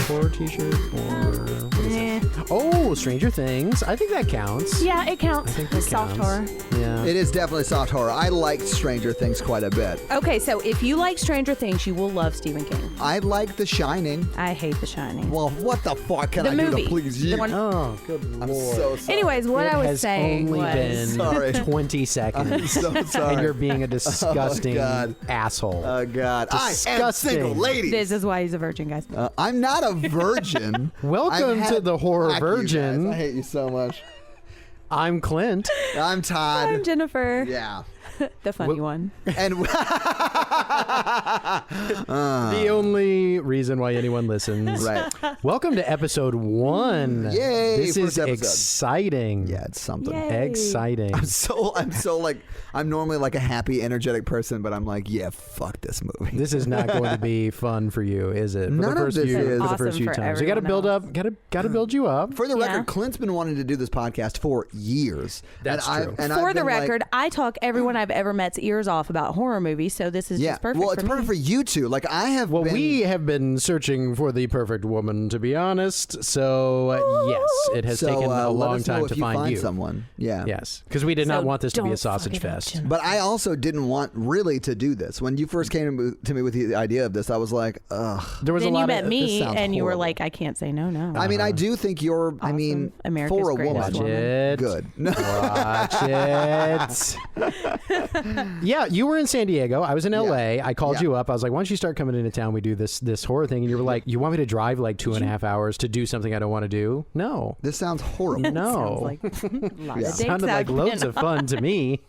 horror t-shirt or what is it? Oh, Stranger Things. I think that counts. Yeah, it counts. I think that Soft counts. horror. Yeah. It is definitely soft horror. I liked Stranger Things quite a bit. Okay, so if you like Stranger Things, you will love Stephen King. I like The Shining. I hate The Shining. Well, what the fuck can The I do movie. to please The you? one- Oh, good I'm lord. so sorry. Anyways, what It I was has saying only was... been Sorry. 20 seconds. I'm so sorry. And you're being a disgusting God. asshole. Oh, God. I am Disgusting. single, ladies. This is why he's a virgin, guys. I'm not a virgin. Welcome to the Horror Fuck you Virgin. guys. I hate you so much. I'm Clint. I'm Todd. I'm Jennifer. Yeah. The funny one. And The only reason why anyone listens. right. Welcome to episode 1. Yay, This is first episode. exciting. Yeah, it's something. Yay. Exciting. I'm so like I'm normally like a happy, energetic person, but I'm like, yeah, fuck this movie. This is not going to be fun for you, is it? For None the of first this few, is. for the Awesome first few for times. You got to build everyone up. Got to build you up. For the Yeah. record, Clint's been wanting to do this podcast for years. That's and true. And For I've the been like- record, I talk everyone I've ever met's ears off about horror movies, so this is yeah, just perfect well, it's for perfect me. for you two. Like I have. Well, been, we have been searching for the perfect woman, to be honest. So, yes, it has so, taken a let long us know time if to you find you. someone. Yeah. Yes, because we did So not want this to be a don't sausage fuck it up, fest. Jennifer. But I also didn't want really to do this. When you first came to me with the idea of this, I was like, ugh. There was Then a lot you met of. this me, sounds and you were horrible. like, I can't say no. I mean, I do think you're. I Awesome. mean, America's for a greatest woman, Watch woman. it. good. Watch it. Yeah, you were in San Diego. I was in LA. I called Yeah. you up. I was like, why don't you start coming into town? We do this horror thing. And you were like, you want me to drive like 2.5 hours to do something I don't want to do? No. This sounds horrible. No. Sounds like lots Yeah. of dates Sounded like I've loads been of fun to me.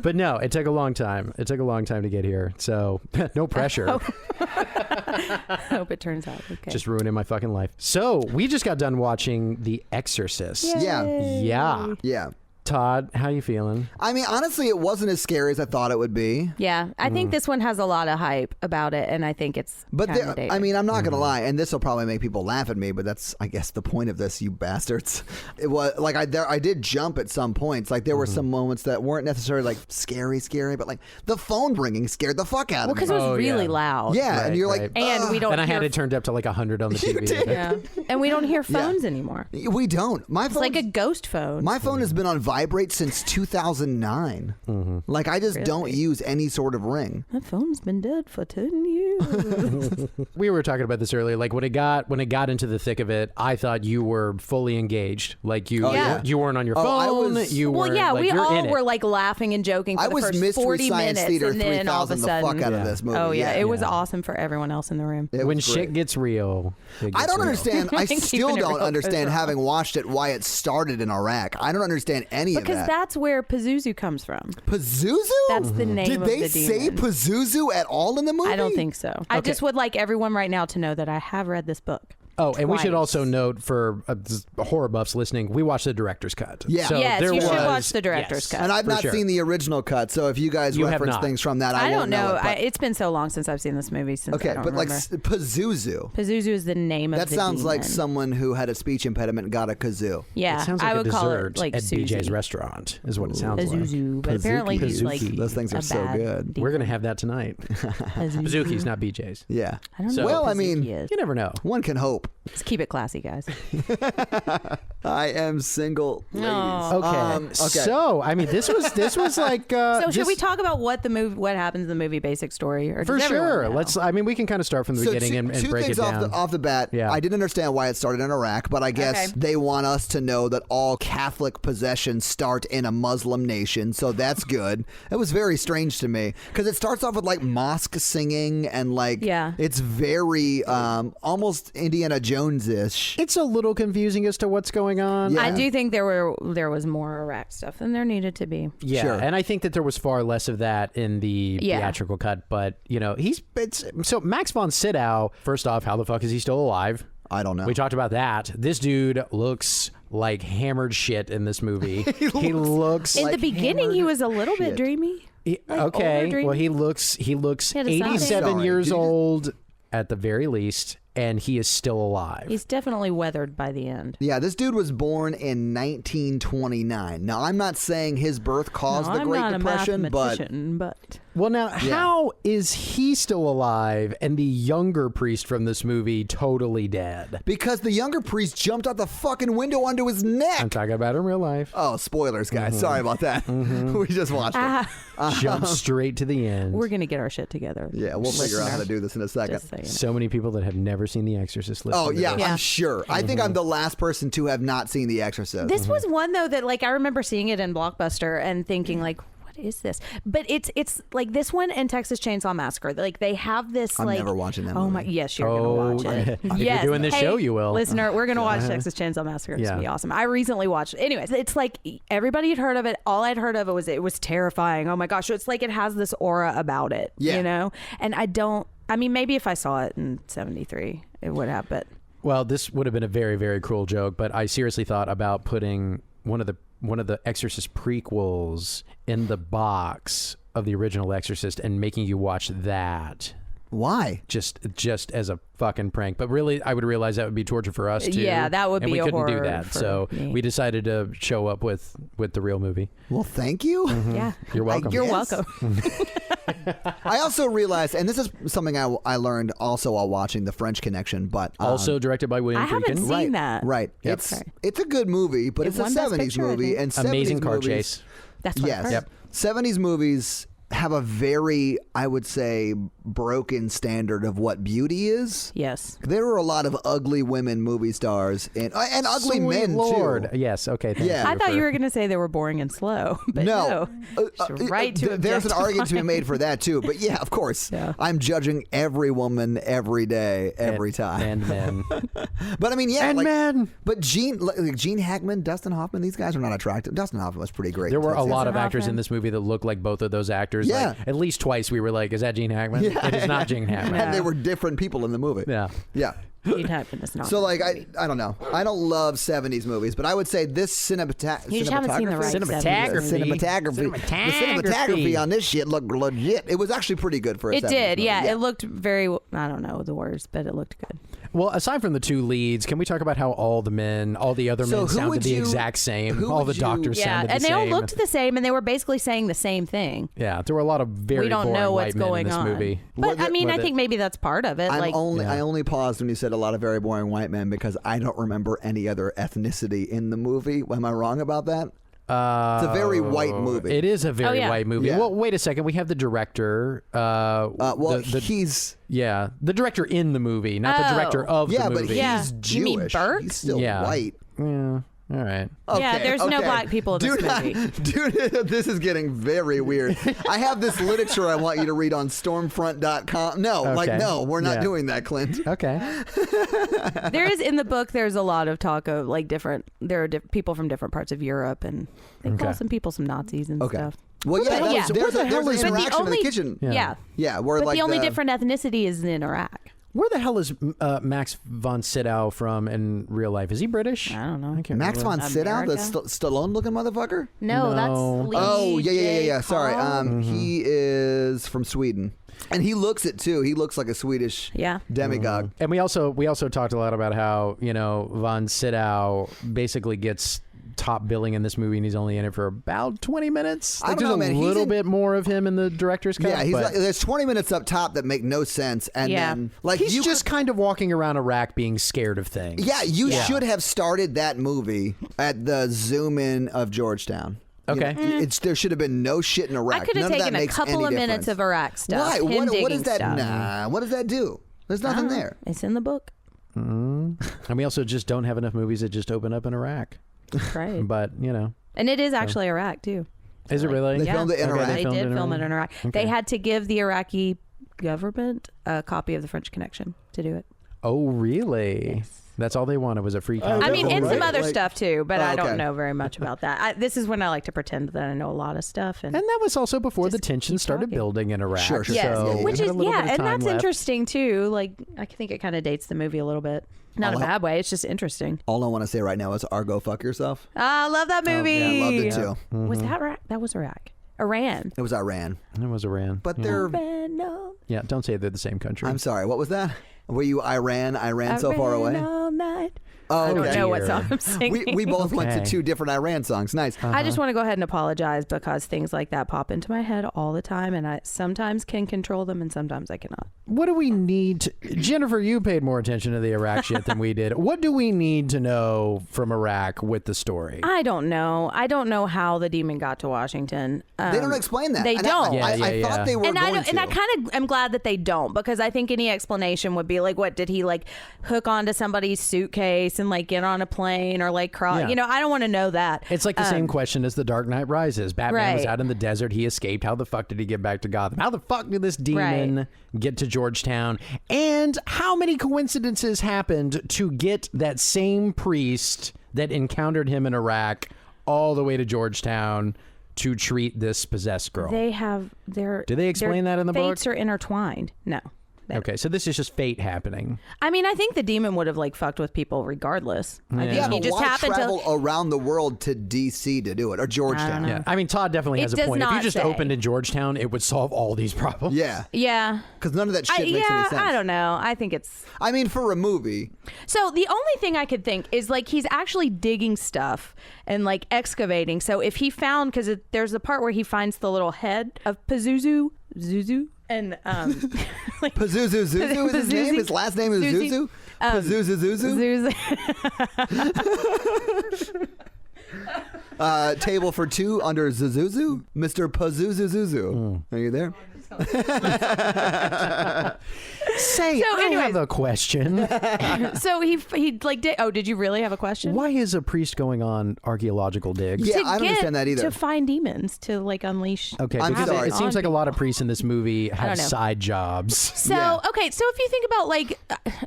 But no, it took a long time. It took a long time to get here. So no pressure. I hope it turns out okay. Just ruining my fucking life. So we just got done watching The Exorcist. Yeah. Yeah. Yeah. Todd, how you feeling? I mean, honestly, it wasn't as scary as I thought it would be. Yeah, I think this one has a lot of hype about it, and I think it's But kinda there, dated. I mean, I'm not gonna lie, and this will probably make people laugh at me, but that's, I guess, the point of this, you bastards. It was like I did jump at some points. Like there were some moments that weren't necessarily like scary, but like the phone ringing scared the fuck out well, of me. because it was Oh, really yeah. loud. Yeah, and Right, you're right. like, and we don't. And I had hear, it turned up to like 100 on the TV. did. Yeah, and we don't hear phones anymore. we don't. My It's phone, like a ghost phone. my phone has been on vibrate since 2009. Like I just don't use any sort of ring. That phone's been dead for 10 years. We were talking about this earlier. Like when it got into the thick of it, I thought you were fully engaged. Like you, yeah. you weren't on your Oh, I phone. was- You well, weren't, yeah, like, we you're all in it. were like laughing and joking for I the was first Mystery 40 Science minutes, Theater and then all of 3000 a the sudden, fuck out of this movie. oh yeah, it was Yeah. awesome for everyone else in the room. It When was shit great. gets real. It I gets don't real. understand. I Keeping still it don't real understand, goes having watched it, why it started in Iraq. I don't understand any Because of that. that's where Pazuzu comes from. Pazuzu? That's the name Did of they the say demon. Pazuzu at all in the movie? I don't think so. I just would like everyone right now to know that I have read this book. Oh, and we should twice. also note for horror buffs listening, we watched the director's cut. Yeah. So Yes, there you should was- watch the director's cut. And I've for not sure. seen the original cut, so if you guys You have reference not. things from that, I I don't won't know. it, but- It's been so long since I've seen this movie. Since okay, I don't but like remember. Pazuzu. Pazuzu is the name of That the sounds like demon. someone who had a speech impediment got a kazoo. Yeah, It sounds like I would a call dessert it like at BJ's Susie. restaurant is what it sounds like. Pazuzu, but Pazuki. apparently he's like Pazuki. Those things are a so bad good. demon. We're going to have that tonight. Pazuki's, not BJ's. Yeah. I don't So- know. Well, what I mean, Pazuki is. You never know. One can hope. Let's keep it classy, guys. I am single, ladies. Okay. So, I mean, this was like. So should we talk about what happens in the movie, basic story, or For does everyone sure. know? I mean, we can kind of start from the beginning and two break things it down. off the bat. Yeah. I didn't understand why it started in Iraq, but I guess Okay. they want us to know that all Catholic possessions start in a Muslim nation, so that's good. It was very strange to me because it starts off with like mosque singing and like it's very almost Indiana Jones-ish. It's a little confusing as to what's going on. Yeah. I do think there was more Iraq stuff than there needed to be. Yeah, Sure. and I think that there was far less of that in the theatrical cut. But you know, so Max von Sydow. First off, how the fuck is he still alive? I don't know. We talked about that. This dude looks like hammered shit in this movie. he looks In like the beginning, he was a little bit shit. dreamy. okay. older Well, dreamy. he looks He had a 87 Sorry, years did you- old at the very least. and he is still alive. He's definitely weathered by the end. Yeah, this dude was born in 1929. Now, I'm not saying his birth caused the Great Depression, but... Well, now, how is he still alive and the younger priest from this movie totally dead? Because the younger priest jumped out the fucking window onto his neck. I'm talking about in real life. Oh, spoilers, guys. Sorry about that. We just watched it. Jump straight to the end. We're going to get our shit together. Yeah, we'll figure out how to do this in a second. So many people that have never seen The Exorcist. Oh, yeah, I'm sure. I think I'm the last person to have not seen The Exorcist. This was one, though, that like I remember seeing it in Blockbuster and thinking like, is this? But it's like this one and Texas Chainsaw Massacre. Like they have this. I'm like, never watching that. Oh my! Yes, you're gonna watch it. If you're doing this show, you will. Listener, we're gonna watch Texas Chainsaw Massacre. It's gonna be awesome. I recently watched it. Anyways, it's like everybody had heard of it. All I'd heard of it was terrifying. Oh my gosh! It's like it has this aura about it. You know, and I mean, maybe if I saw it in '73, it would have. But well, this would have been a very, very cruel joke. But I seriously thought about putting one of the Exorcist prequels in the box of the original Exorcist and making you watch that. Why? Just as a fucking prank. But really, I would realize that would be torture for us too. Yeah, that would be a horror. And we couldn't do that. So we decided to show up with the real movie. Well, thank you. Yeah. You're welcome. You're welcome. I also realized, and this is something I learned also while watching The French Connection, but also directed by William Friedkin. I haven't seen that. Right. Yep. It's a good movie, but it's a 70s movie, and 70s amazing car movies, chase. That's what I heard. Yep. 70s movies have a very, I would say, broken standard of what beauty is. Yes. There were a lot of ugly women movie stars and ugly Sweet men Lord. too. Yes. Okay. Thank you. I thought you were going to say they were boring and slow. But no. Right to there's an argument to be made for that too. But yeah, of course. Yeah. I'm judging every woman every day, every time. And men. But I mean, yeah. And men. But Gene Hackman, Dustin Hoffman, these guys are not attractive. Dustin Hoffman was pretty great. There were a lot of actors in this movie that looked like both of those actors. Yeah. Like, at least twice we were like, is that Gene Hackman? Yeah. It is not Gene Hackman. And they were different people in the movie. Yeah. Yeah. Gene Hackman is not. So like I don't know. I don't love 70s movies, but I would say this cinematography. You just haven't seen the right cinematography on this shit looked legit. It was actually pretty good for a 70s did. movie. Yeah. It looked very. I don't know the words, but it looked good. Well, aside from the two leads, can we talk about how all the other men sounded the exact same? All the doctors sounded the same. And they all looked the same, and they were basically saying the same thing. Yeah, there were a lot of very boring white men in this movie. But I mean, I think maybe that's part of it. I only paused when you said a lot of very boring white men because I don't remember any other ethnicity in the movie. Am I wrong about that? It's a very white movie. It is a very white movie. Yeah. Well, wait a second. We have the director. He's... Yeah, the director in the movie, not the director of the movie. Yeah, but he's Jewish. You mean Burke? He's still white. Yeah. All right. Okay, yeah, there's no black people in this movie. Dude, this is getting very weird. I have this literature I want you to read on stormfront.com. No, we're not doing that, Clint. Okay. There is, in the book, there's a lot of talk of like there are people from different parts of Europe, and they call some people some Nazis and stuff. Well, there's an interaction in the kitchen. Yeah. Where but the only different ethnicity is in Iraq. Where the hell is Max von Sydow from in real life? Is he British? I don't know. Max von Sydow, the Stallone-looking motherfucker? No, that's Lee. Oh, yeah. Sorry. He is from Sweden. And he looks it too. He looks like a Swedish demigod. And we also talked a lot about how, von Sydow basically gets top billing in this movie, and he's only in it for about 20 minutes. Like, there's a little bit more of him in the director's cut. Yeah, there's 20 minutes up top that make no sense, and then he's just kind of walking around Iraq being scared of things. Yeah, you should have started that movie at the zoom in of Georgetown. Okay. There should have been no shit in Iraq. I could have taken a couple of minutes of Iraq stuff. Why? What does that? Nah. What does that do? There's nothing there. It's in the book. And we also just don't have enough movies that just open up in Iraq. Right. But, And it is actually Iraq, too. Is it really? They filmed it in Iraq. They did film it in Iraq. Okay. They had to give the Iraqi government a copy of The French Connection to do it. Oh, really? Yes. That's all they wanted was a free copy. I mean, and some other stuff too, but I don't know very much about that. This is when I like to pretend that I know a lot of stuff. And that was also before the tension started building in Iraq. Sure. Yes, so which is, and that's left. Interesting too. Like, I think it kind of dates the movie a little bit. Not in a bad way. It's just interesting. All I want to say right now is Argo, fuck yourself. I love that movie. I loved it too. Was that Iraq? That was Iraq. Iran. It was Iran. It was Iran. But they're... Yeah, don't say they're the same country. I'm sorry, what was that? Were you Iran so far away? All night. Oh, okay. I don't know what song I'm singing. We both went to 2 different Iran songs. Nice. I just want to go ahead and apologize because things like that pop into my head all the time, and I sometimes can control them and sometimes I cannot. What do we need to... Jennifer, you paid more attention to the Iraq shit than we did. What do we need to know from Iraq with the story? I don't know. I don't know how the demon got to Washington. They don't explain that. They don't. I thought they were going to. And I kind of am glad that they don't, because I think any explanation would be like, what, did he like hook onto somebody's suitcase and like get on a plane or like crawl? Yeah. You know, I don't want to know that. It's like the same question as The Dark Knight Rises. Batman was out in the desert. He escaped. How the fuck did he get back to Gotham? How the fuck did this demon get to Georgetown? And how many coincidences happened to get that same priest that encountered him in Iraq all the way to Georgetown to treat this possessed girl? They have their... Do they explain that in the book? Fates are intertwined. No. Okay, so this is just fate happening. I mean, I think the demon would have like fucked with people regardless. I think he but just why happened travel to around the world to D.C. to do it, or Georgetown? Yeah, I mean, Todd definitely has a point. If you just opened in Georgetown, it would solve all these problems. Yeah. Yeah. Because none of that shit makes any sense. I don't know. I think it's... I mean, for a movie. So the only thing I could think is like he's actually digging stuff and like excavating. So if he found... Because there's the part where he finds the little head of Pazuzu. And like Pazuzu Zuzu is his name. His last name is Zuzu. Pazuzu Zuzu. Table for 2 under Zuzuzu. Mr. Pazuzu Zuzu. Are you there? Say, I have a question. So he like did. Oh, did you really have a question? Why is a priest going on archaeological digs? Yeah, I don't understand that either. To find demons, to like unleash. Okay, I'm sorry. It seems like a lot of priests in this movie have side jobs. So okay, so if you think about like,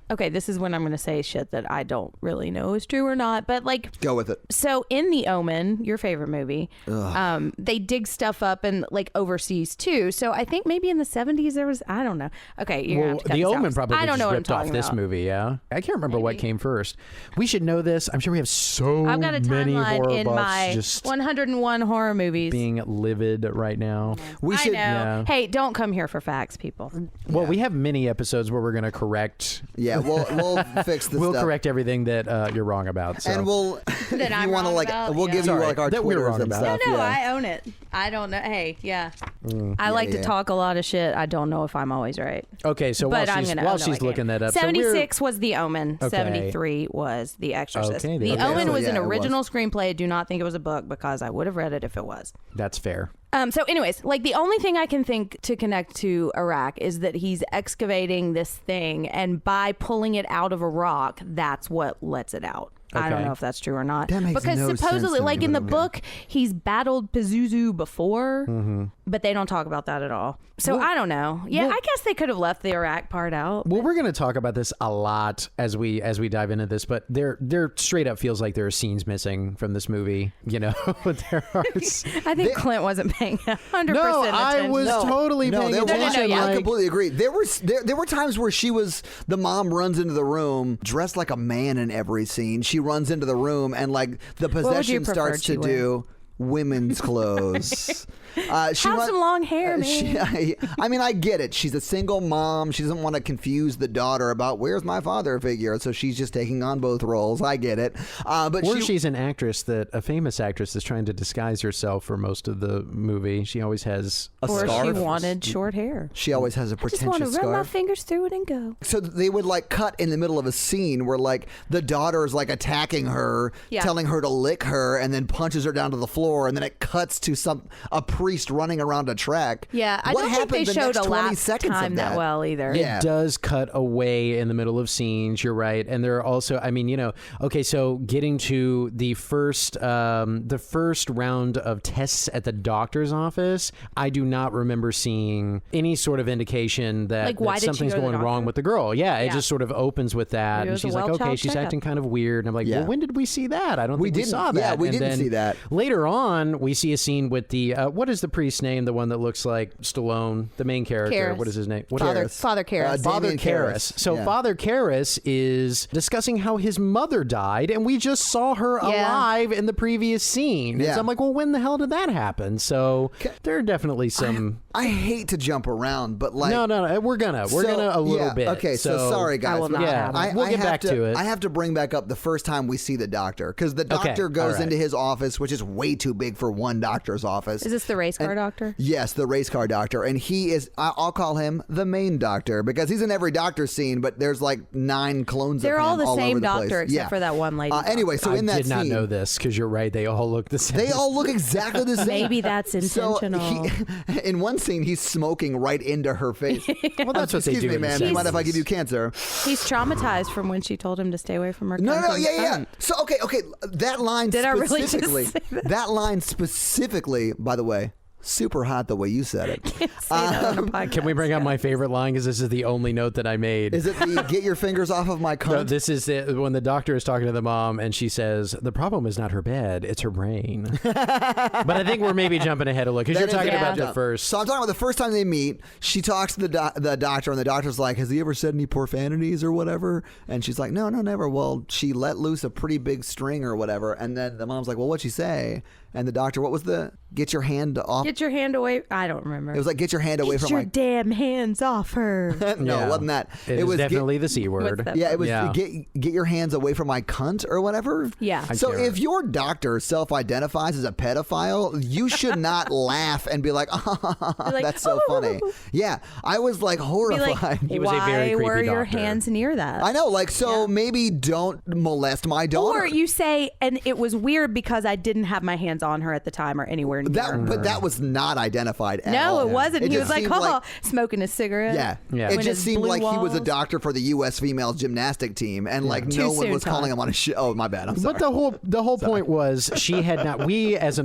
okay, this is when I'm going to say shit that I don't really know is true or not, but like, go with it. So in The Omen, your favorite movie, they dig stuff up and like overseas too. So I think maybe in the 70s there was, I don't know. Okay, you're gonna have to cut The this Omen out. probably I don't know just ripped what I'm off this about. movie. Yeah, I can't remember what came first. We should know this. I'm sure we have so I've got a many horror timeline in buffs my just 101 horror movies. being livid right now. We should. Yeah. Hey, don't come here for facts, people. Well, we have many episodes where we're going to correct. Yeah, we'll fix this. We'll stuff. correct everything that you're wrong about. So. And we'll. That I'm wrong about, we'll give you like our that we're Twitters wrong and about. stuff. No, yeah. I own it. I don't know. Hey, I like to talk a lot of shit. I don't know if I'm always right. Okay, so But while she's looking that up, 76 was The Omen. Okay. 73 was The Exorcist. Okay, The Omen so was an it original screenplay. I do not think it was a book because I would have read it if it was. That's fair. So anyways, like the only thing I can think to connect to Iraq is that he's excavating this thing, and by pulling it out of a rock, that's what lets it out. I don't know if that's true or not. That makes because no supposedly, sense like in the book, he's battled Pazuzu before, but they don't talk about that at all. So I don't know. Yeah, I guess they could have left the Iraq part out. Well, we're going to talk about this a lot as we dive into this, but there straight up feels like there are scenes missing from this movie. You know, there are. I think Clint wasn't paying 100% No, attention. I was totally paying attention. yeah. I completely agree. There were times where the mom runs into the room dressed like a man in every scene. She runs into the room and like the possession starts to do women's clothes. Have some long hair, man. I mean, I get it. She's a single mom. She doesn't want to confuse the daughter about where's my father figure, so she's just taking on both roles. I get it. But she's an actress a famous actress is trying to disguise herself for most of the movie. She always has a scarf. Or she wanted short hair. She always has a pretentious scarf. I just want to run my fingers through it and go. So they would like cut in the middle of a scene where like the daughter is like attacking her, telling her to lick her, and then punches her down to the floor, and then it cuts to a priest running around a track. Yeah, I don't think they showed a last time that well either. Yeah. It does cut away in the middle of scenes. You're right, and there are also, I mean, okay, so getting to the first round of tests at the doctor's office, I do not remember seeing any sort of indication that something's going wrong with the girl. Yeah, it just sort of opens with that, and she's like, okay, she's acting kind of weird. And I'm like, well, when did we see that? I don't think we saw that. Yeah, we didn't see that. Later on, on, we see a scene with the what is the priest's name? The one that looks like Stallone, the main character. Karras. What is his name? Father Karras. Father Karras. So Father Karras is discussing how his mother died, and we just saw her alive in the previous scene. Yeah. And so I'm like, well, when the hell did that happen? So there are definitely some. I hate to jump around, but like no, we're gonna a little bit. Okay, so sorry guys. We'll get back to it. I have to bring back up the first time we see the doctor, because the doctor goes into his office, which is way too big for one doctor's office. Is this the race car doctor? Yes, the race car doctor, and he is. I'll call him the main doctor because he's in every doctor scene, but there's like 9 clones. They're of him all the all same over the doctor place. except for that one lady. Anyway, so in that I did not scene, know this because you're right. They all look the same. They all look exactly the same. Maybe that's intentional. So in one scene, he's smoking right into her face. Well, that's what they do. Excuse me, man. Do you mind if I give you cancer? He's traumatized from when she told him to stay away from her. No, yeah. So okay. That line Did I really just say that line specifically, by the way, super hot the way you said it. Can we bring up my favorite line? Because this is the only note that I made. Is it the get your fingers off of my cunt? No, this is when the doctor is talking to the mom and she says, the problem is not her bed, it's her brain. But I think we're maybe jumping ahead a little because you're talking about the first. So I'm talking about the first time they meet. She talks to the doctor and the doctor's like, has he ever said any profanities or whatever? And she's like, no, never. Well, she let loose a pretty big string or whatever. And then the mom's like, well, what'd she say? And the doctor, what was the get your hand off? Get your hand away. I don't remember. It was like get your hand away from my damn hands off her. No, it wasn't that. It was definitely the C word. Yeah, it was get your hands away from my cunt or whatever. Yeah. So if your doctor self-identifies as a pedophile, you should not laugh and be like, that's so funny. Yeah, I was like horrified. He was a very creepy were your doctor. Hands near that? I know, maybe don't molest my daughter. Or you say, and it was weird because I didn't have my hands on her at the time or anywhere near her. But that was not identified at all. No, it wasn't. He was like, smoking a cigarette. Yeah. It just seemed like he was a doctor for the U.S. female gymnastic team, and no one was calling him on a show. Oh, my bad. I'm sorry. But the whole point was she had not. We as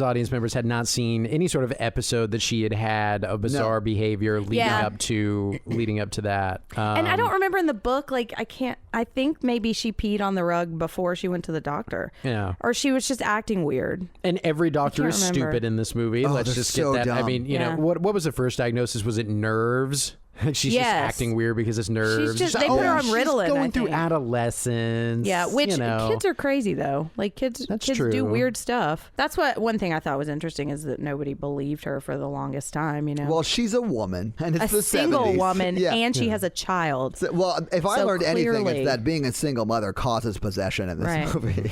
audience members had not seen any sort of episode that she had of bizarre behavior leading up to that. And I don't remember in the book. I think maybe she peed on the rug before she went to the doctor. Yeah. Or she was just acting weird. And every doctor is stupid in this movie. Let's just get that. Dumb. I mean, you know, what was the first diagnosis? Was it nerves? She's just acting weird because it's nerves. They put her on Ritalin. She's going through adolescence. Yeah, which kids are crazy though. Like kids do weird stuff. That's one thing I thought was interesting is that nobody believed her for the longest time. You know. Well, she's a woman, and it's the 70s. A single woman, and she has a child. If I learned anything, it's that being a single mother causes possession in this movie.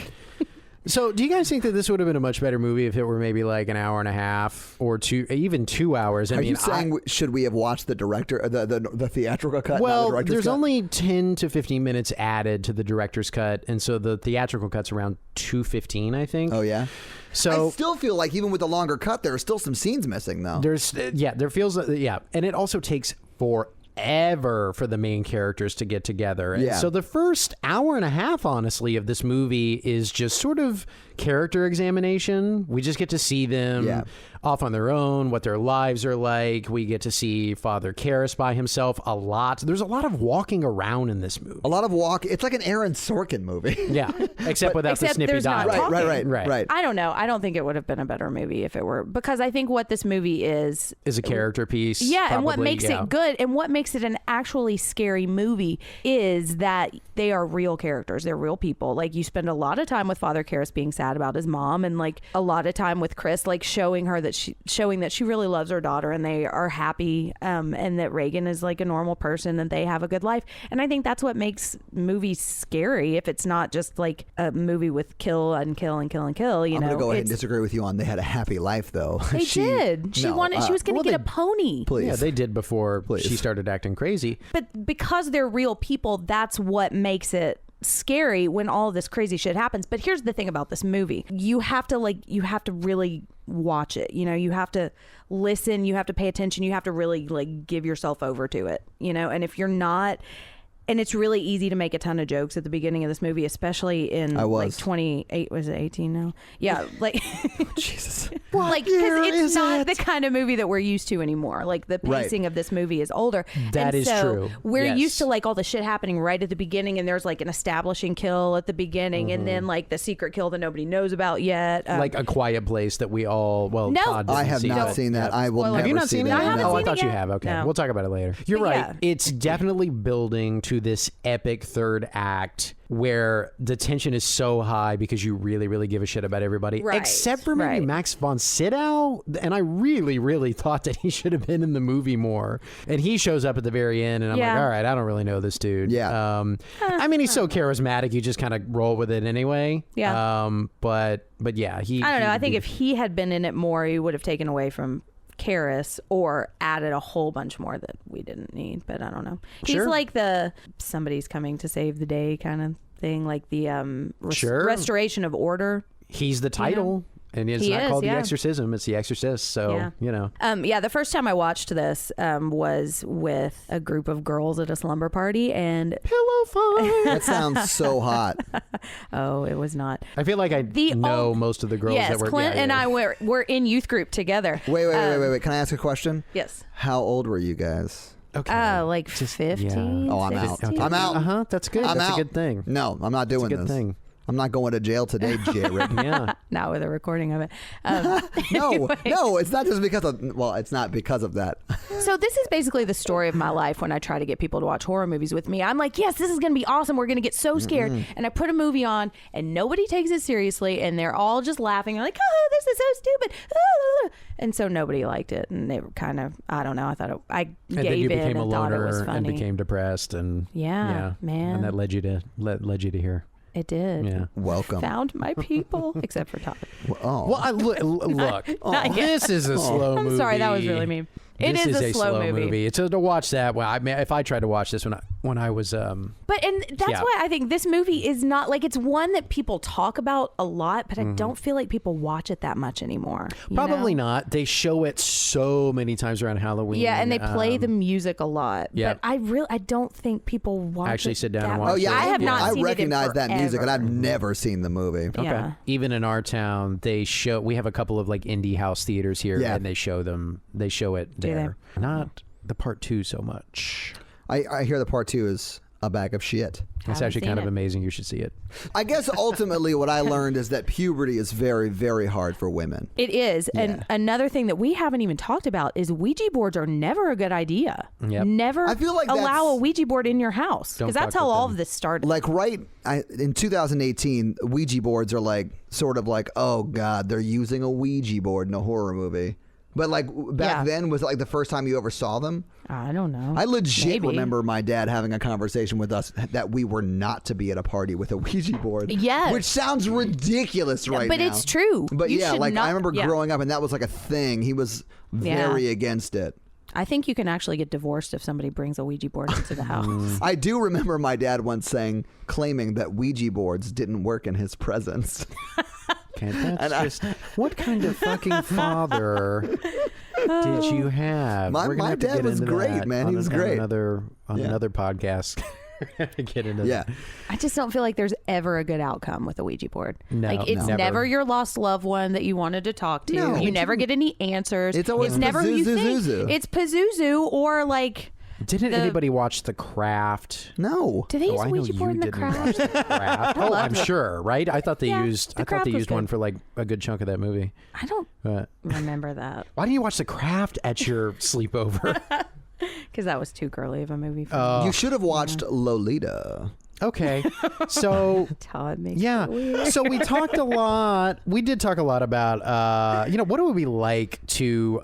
So do you guys think that this would have been a much better movie if it were maybe like an hour and a half or even 2 hours? Are you saying should we have watched the director, the theatrical cut? Well, not the director's there's cut? only 10 to 15 minutes added to the director's cut, and so the theatrical cut's around 2:15, I think. Oh yeah. So I still feel like even with the longer cut, there are still some scenes missing though. And it also takes forever for the main characters to get together. And so the first hour and a half, honestly, of this movie is just sort of character examination. We just get to see them off on their own, what their lives are like. We get to see Father Karras by himself a lot. There's a lot of walking around in this movie. A lot of It's like an Aaron Sorkin movie. Yeah, except without the snippy dialogue. Right. I don't know. I don't think it would have been a better movie if it were, because I think what this movie is a character piece. Yeah, probably, and what makes it good and what makes it an actually scary movie is that they are real characters. They're real people. Like, you spend a lot of time with Father Karras being sad about his mom, and like a lot of time with Chris, like showing that she really loves her daughter and they are happy, and that Reagan is like a normal person and they have a good life. And I think that's what makes movies scary. If it's not just like a movie with kill and kill and kill and kill, you know. I'm gonna go ahead and disagree with you on they had a happy life though. They did. She wanted. She was going to get a pony. Please. Yeah, they did before she started acting crazy. But because they're real people, that's what makes it scary when all this crazy shit happens. But here's the thing about this movie. You have to really watch it. You know, you have to listen, you have to pay attention, you have to really like give yourself over to it, you know. And if you're not, And it's really easy to make a ton of jokes at the beginning of this movie, especially in like 28, was it 18 now? Yeah, like Jesus. Like, because it's not the kind of movie that we're used to anymore. Like the pacing of this movie is older. That is true. We're used to like all the shit happening right at the beginning, and there's like an establishing kill at the beginning, and then like the secret kill that nobody knows about yet. Like A Quiet Place that we all Todd I have not seen that. I will never Have you not see seen that. it? No. I thought it you yet. have. Okay, No. we'll talk about it later. You're But right. yeah. It's definitely building to this epic third act where the tension is so high because you really, really give a shit about everybody. Right. Except for maybe Max von Sydow. And I really, really thought that he should have been in the movie more. And he shows up at the very end, and I'm like, all right, I don't really know this dude. Yeah. I mean, he's so charismatic, you just kind of roll with it anyway. Yeah. But yeah, I don't know. I think if he had been in it more, he would have taken away from Karis or added a whole bunch more that we didn't need, but I don't know. He's like the somebody's coming to save the day kind of thing, like the restoration of order. He's the title. And it's not called The Exorcism, it's The Exorcist. So, you know. The first time I watched this was with a group of girls at a slumber party and pillow fight. That sounds so hot. Oh, it was not. I feel like I know most of the girls that were. Clint and I were in youth group together. Wait. Can I ask a question? Yes. How old were you guys? Okay. Like 15. Oh, I'm out. 16? I'm out. That's good. That's a good thing. No, I'm not doing That's a good thing. I'm not going to jail today, Jared. Yeah. Not with a recording of it. No, it's not just because of, it's not because of that. So this is basically the story of my life when I try to get people to watch horror movies with me. I'm like, yes, this is going to be awesome. We're going to get so scared. And I put a movie on and nobody takes it seriously and they're all just laughing. They're like, oh, this is so stupid. And so nobody liked it. And they were kind of, I don't know. I thought I gave in and thought it was funny. And became depressed. And yeah, man. And that led you to here. It did. Yeah. Welcome. Found my people, except for Todd. Well, look. This is a slow movie. I'm sorry, that was really mean. It is a slow movie. It's to watch that. Well, I mean, if I tried to watch this when I was But that's why I think this movie is not like, it's one that people talk about a lot, but I don't feel like people watch it that much anymore. Probably not. They show it so many times around Halloween. Yeah, and they play the music a lot. Yeah. But I don't think people watch actually it sit down and that watch much. it. I have not seen recognize it in that music, and I've forever. never seen the movie. Okay. Yeah. Even in our town, we have a couple of like indie house theaters here, and they show it there. Not the part 2 so much. I hear the part 2 is a bag of shit. It's actually kind of amazing. You should see it. I guess ultimately what I learned is that puberty is very, very hard for women. It is. Yeah. And another thing that we haven't even talked about is Ouija boards are never a good idea. Yep. Never I feel like allow a Ouija board in your house. Because that's how all of this started. Like in 2018, Ouija boards are like sort of like, oh God, they're using a Ouija board in a horror movie. But like back then, was it like the first time you ever saw them? I don't know. I legit remember my dad having a conversation with us that we were not to be at a party with a Ouija board. Yes. Which sounds ridiculous now. But it's true. But I remember growing up and that was like a thing. He was very against it. I think you can actually get divorced if somebody brings a Ouija board into the house. I do remember my dad once claiming that Ouija boards didn't work in his presence. Okay, that's what kind of fucking father did you have? My dad was great, man. He was great. On another podcast. Get into that. I just don't feel like there's ever a good outcome with a Ouija board. No, like it's never your lost loved one that you wanted to talk to. No, you never get any answers. It's always never who you think. Pazuzu. It's Pazuzu or like. Didn't anybody watch The Craft? No. Do they use a Ouija board in The Craft? Oh, I'm sure, right? I thought they used one for like a good chunk of that movie. I don't remember that. Why didn't you watch The Craft at your sleepover? Because that was too girly of a movie for me. You should have watched Lolita. Okay, so Todd makes it weird. So we talked a lot. We did talk a lot about what it would be like to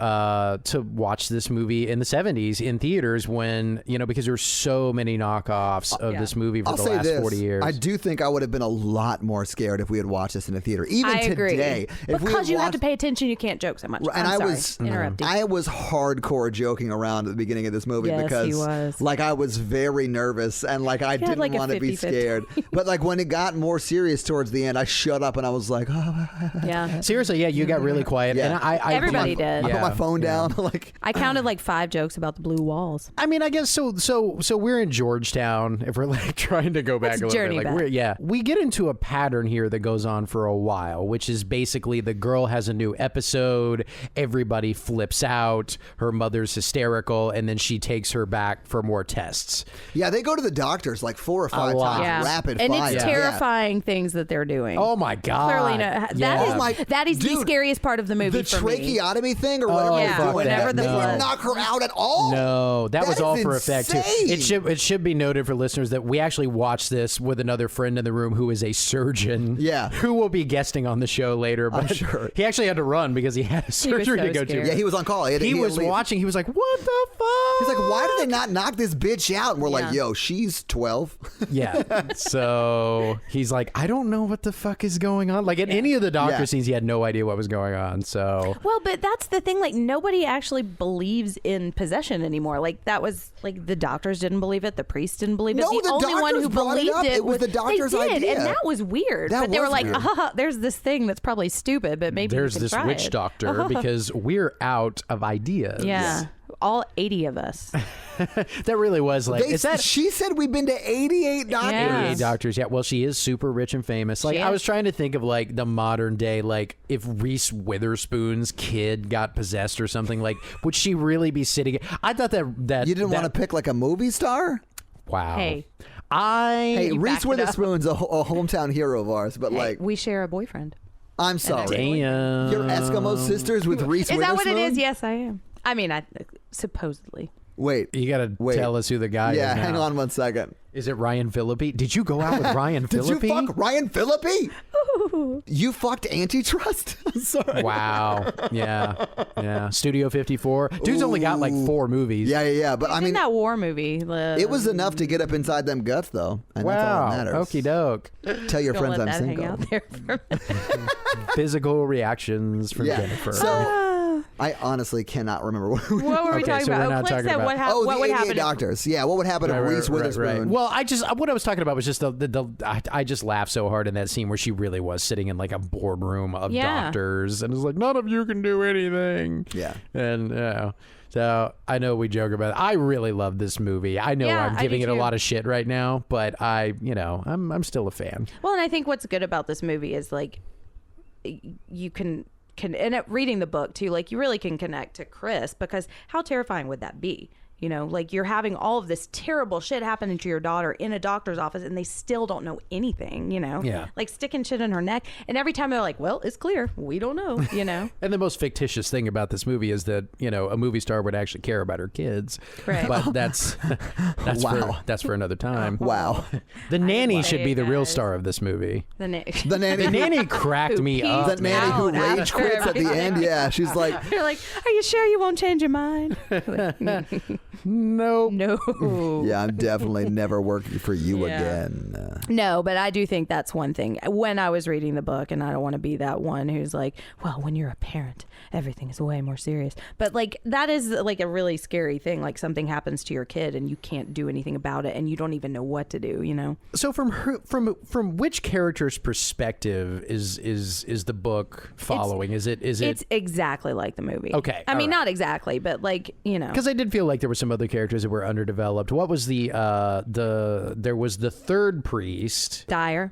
watch this movie in the 70s in theaters when because there were so many knockoffs of this movie for the last 40 years. I do think I would have been a lot more scared if we had watched this in a theater. Even today, because you have to pay attention, you can't joke so much. And I was interrupting. I was hardcore joking around at the beginning of this movie because he was. like I was very nervous and like I didn't want to be be scared. But like when it got more serious towards the end, I shut up and I was like, yeah. Seriously, yeah, you got really quiet. Yeah. And everybody did. I put my phone down. Like I counted like 5 jokes about the blue walls. I mean, I guess so we're in Georgetown. If we're like trying to go back a little bit, like we get into a pattern here that goes on for a while, which is basically the girl has a new episode, everybody flips out, her mother's hysterical, and then she takes her back for more tests. Yeah, they go to the doctors like 4 or 5 times, rapid fire. And it's terrifying things that they're doing. Oh my God. Clearly, that is the scariest part of the movie. The tracheotomy thing or whatever. Whenever they didn't knock her out at all. No, that was all for effect too. It should be noted for listeners that we actually watched this with another friend in the room who is a surgeon. Yeah. Who will be guesting on the show later. But I'm sure. He actually had to run because he had a surgery to go to. Yeah, he was on call. He was watching. He was like, "What the fuck?" He's like, "Why did they not knock this bitch out?" And we're like, "Yo, she's 12." Yeah. So he's like, "I don't know what the fuck is going on." Like in any of the doctor scenes, he had no idea what was going on. So well, but that's the thing. Like nobody actually believes in possession anymore. Like that was like the doctors didn't believe it. The priest didn't believe it. No, the only one who believed it was the doctor's idea, and that was weird. But they were like, "There's this thing that's probably stupid, but maybe there's this witch doctor because we're out of ideas." Yeah. All 80 of us. That really was like. She said we've been to 88 doctors. Yeah. 88 doctors. Yeah. Well, she is super rich and famous. Like I was trying to think of like the modern day, like if Reese Witherspoon's kid got possessed or something. Like, would she really be sitting? I thought that you didn't want to pick like a movie star. Wow. Hey. Reese Witherspoon's a hometown hero of ours, but like we share a boyfriend. I'm sorry. Damn. You're Eskimo sisters with Reese Witherspoon. Is that what it is? Yes, I am. I mean, supposedly. Wait. You got to tell us who the guy is. Yeah, now. hang on 1 second. Is it Ryan Phillippe? Did you go out with Ryan Phillippe? Did you fuck Ryan Phillippe? Ooh. You fucked Antitrust? I'm sorry. Wow. Yeah. Studio 54. Dude's only got like 4 movies. Yeah. But I mean, that war movie. It was enough to get up inside them guts, though. And that's all that matters. Okie doke. Tell your friends I'm single. Hang out there for Physical reactions from Jennifer. So, I honestly cannot remember what we were talking about. Clint said what would happen. Doctors. Yeah, what would happen if Reese Witherspoon? Right. Well, what I was talking about was just I just laughed so hard in that scene where she really was sitting in like a boardroom of doctors and it's like none of you can do anything. Yeah. And so I know we joke about it. I really love this movie. I know I'm giving it a lot of shit right now, but I'm still a fan. Well, and I think what's good about this movie is like you can and reading the book too, like you really can connect to Chris because how terrifying would that be? You know, like you're having all of this terrible shit happening to your daughter in a doctor's office and they still don't know anything, you know? Yeah. Like sticking shit in her neck. And every time they're like, well, it's clear. We don't know, you know? And the most fictitious thing about this movie is that, a movie star would actually care about her kids. Right. But that's for another time. Wow. The nanny should be the real star of this movie. The nanny. The nanny cracked me up. That nanny who rage quits at the end. Yeah. She's like. You're like, are you sure you won't change your mind? Nope. No. Yeah, I'm definitely never working for you again. No, but I do think that's one thing. When I was reading the book, and I don't want to be that one who's like, well, when you're a parent, everything is way more serious. But like that is like a really scary thing. Like something happens to your kid and you can't do anything about it, and you don't even know what to do. You know. So from which character's perspective is the book following? It's exactly like the movie. Okay. I mean, not exactly, but like because I did feel like there were some other characters that were underdeveloped. What was there was the third priest, Dyer,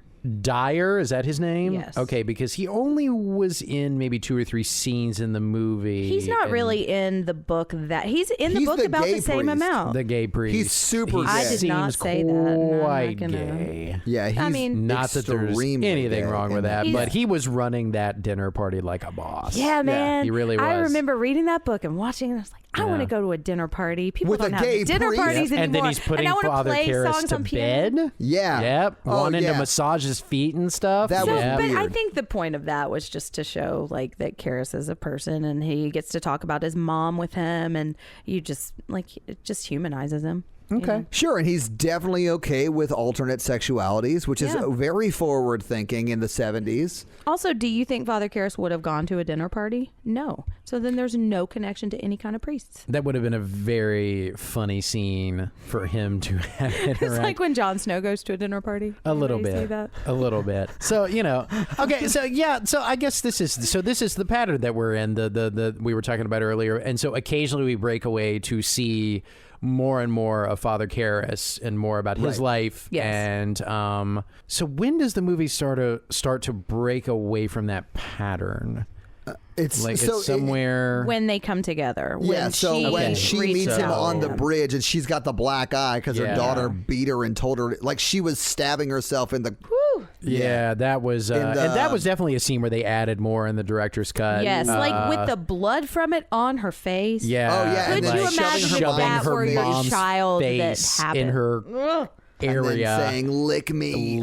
is that his name? Yes. Okay, because he only was in maybe 2 or 3 scenes in the movie. He's not really in the book he's in the book about the same amount. The gay priest. He's super gay. I did not say that. Quite gay. Yeah, he's not that there's anything wrong with that, but he was running that dinner party like a boss. Yeah, man. He really was. I remember reading that book and watching it. And I was like, I want to go to a dinner party. People don't have dinner parties anymore. And then he's putting Father Karras to bed. Yeah. Yep. Wanting to massage his feet and stuff. That was weird. But I think the point of that was just to show like that Karras is a person and he gets to talk about his mom with him and you just like it just humanizes him. Okay. Sure, and he's definitely okay with alternate sexualities, which is very forward thinking in the 70s. Also, do you think Father Karras would have gone to a dinner party? No. So then there's no connection to any kind of priests. That would have been a very funny scene for him to have interact. It's like when Jon Snow goes to a dinner party. A little bit. A little bit. So, okay, so I guess this is the pattern that we're in, the we were talking about earlier. And so occasionally we break away to see more and more of Father Karras and more about his life. Yes. And so when does the movie start to break away from that pattern? It's somewhere when they come together. When she meets him on the bridge and she's got the black eye because her daughter beat her and told her like she was stabbing herself in the. Yeah, that was and that was definitely a scene where they added more in the director's cut. Yes, like with the blood from it on her face. Yeah. Oh yeah. Could you imagine if that were your child face that happened in her area, and then saying "lick me,"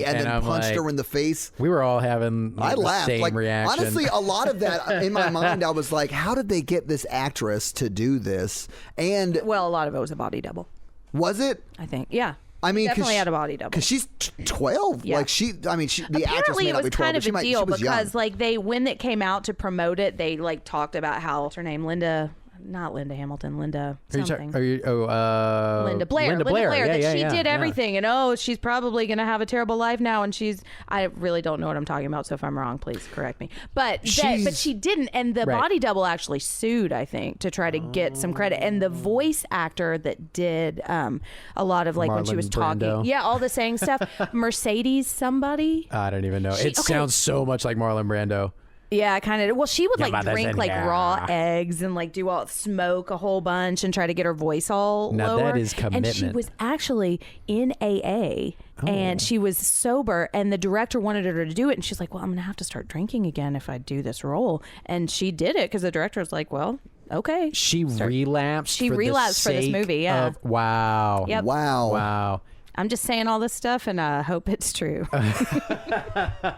and then punched her in the face? We were all having I laughed. the same reaction. Honestly, a lot of that in my mind, I was like, "How did they get this actress to do this?" And a lot of it was a body double. Was it? I think, yeah. I mean, definitely had a body double because she's 12. Yeah. Like the apparently actress may it not was be 12, kind of a deal because young. when it came out to promote it, they like talked about how what's her name, not Linda Hamilton, Linda something. Linda Blair. Linda Blair. That she did everything, and she's probably going to have a terrible life now. And I really don't know what I'm talking about, so if I'm wrong, please correct me. But she didn't, and the body double actually sued, I think, to try to get some credit. And the voice actor that did a lot of like Marlon when she was Brando. talking, all the saying stuff, Mercedes somebody. I don't even know. It sounds so much like Marlon Brando. Yeah, kind of. Well, she would like drink like yeah. raw eggs and like smoke a whole bunch and try to get her voice all now lower. That is commitment. And she was actually in AA and she was sober, and the director wanted her to do it, and she's like, "Well, I'm gonna have to start drinking again if I do this role." And she did it because the director was like, "Well, okay." She relapsed. She relapsed for this movie. Yeah. Wow. Yep. Wow. I'm just saying all this stuff, and I hope it's true.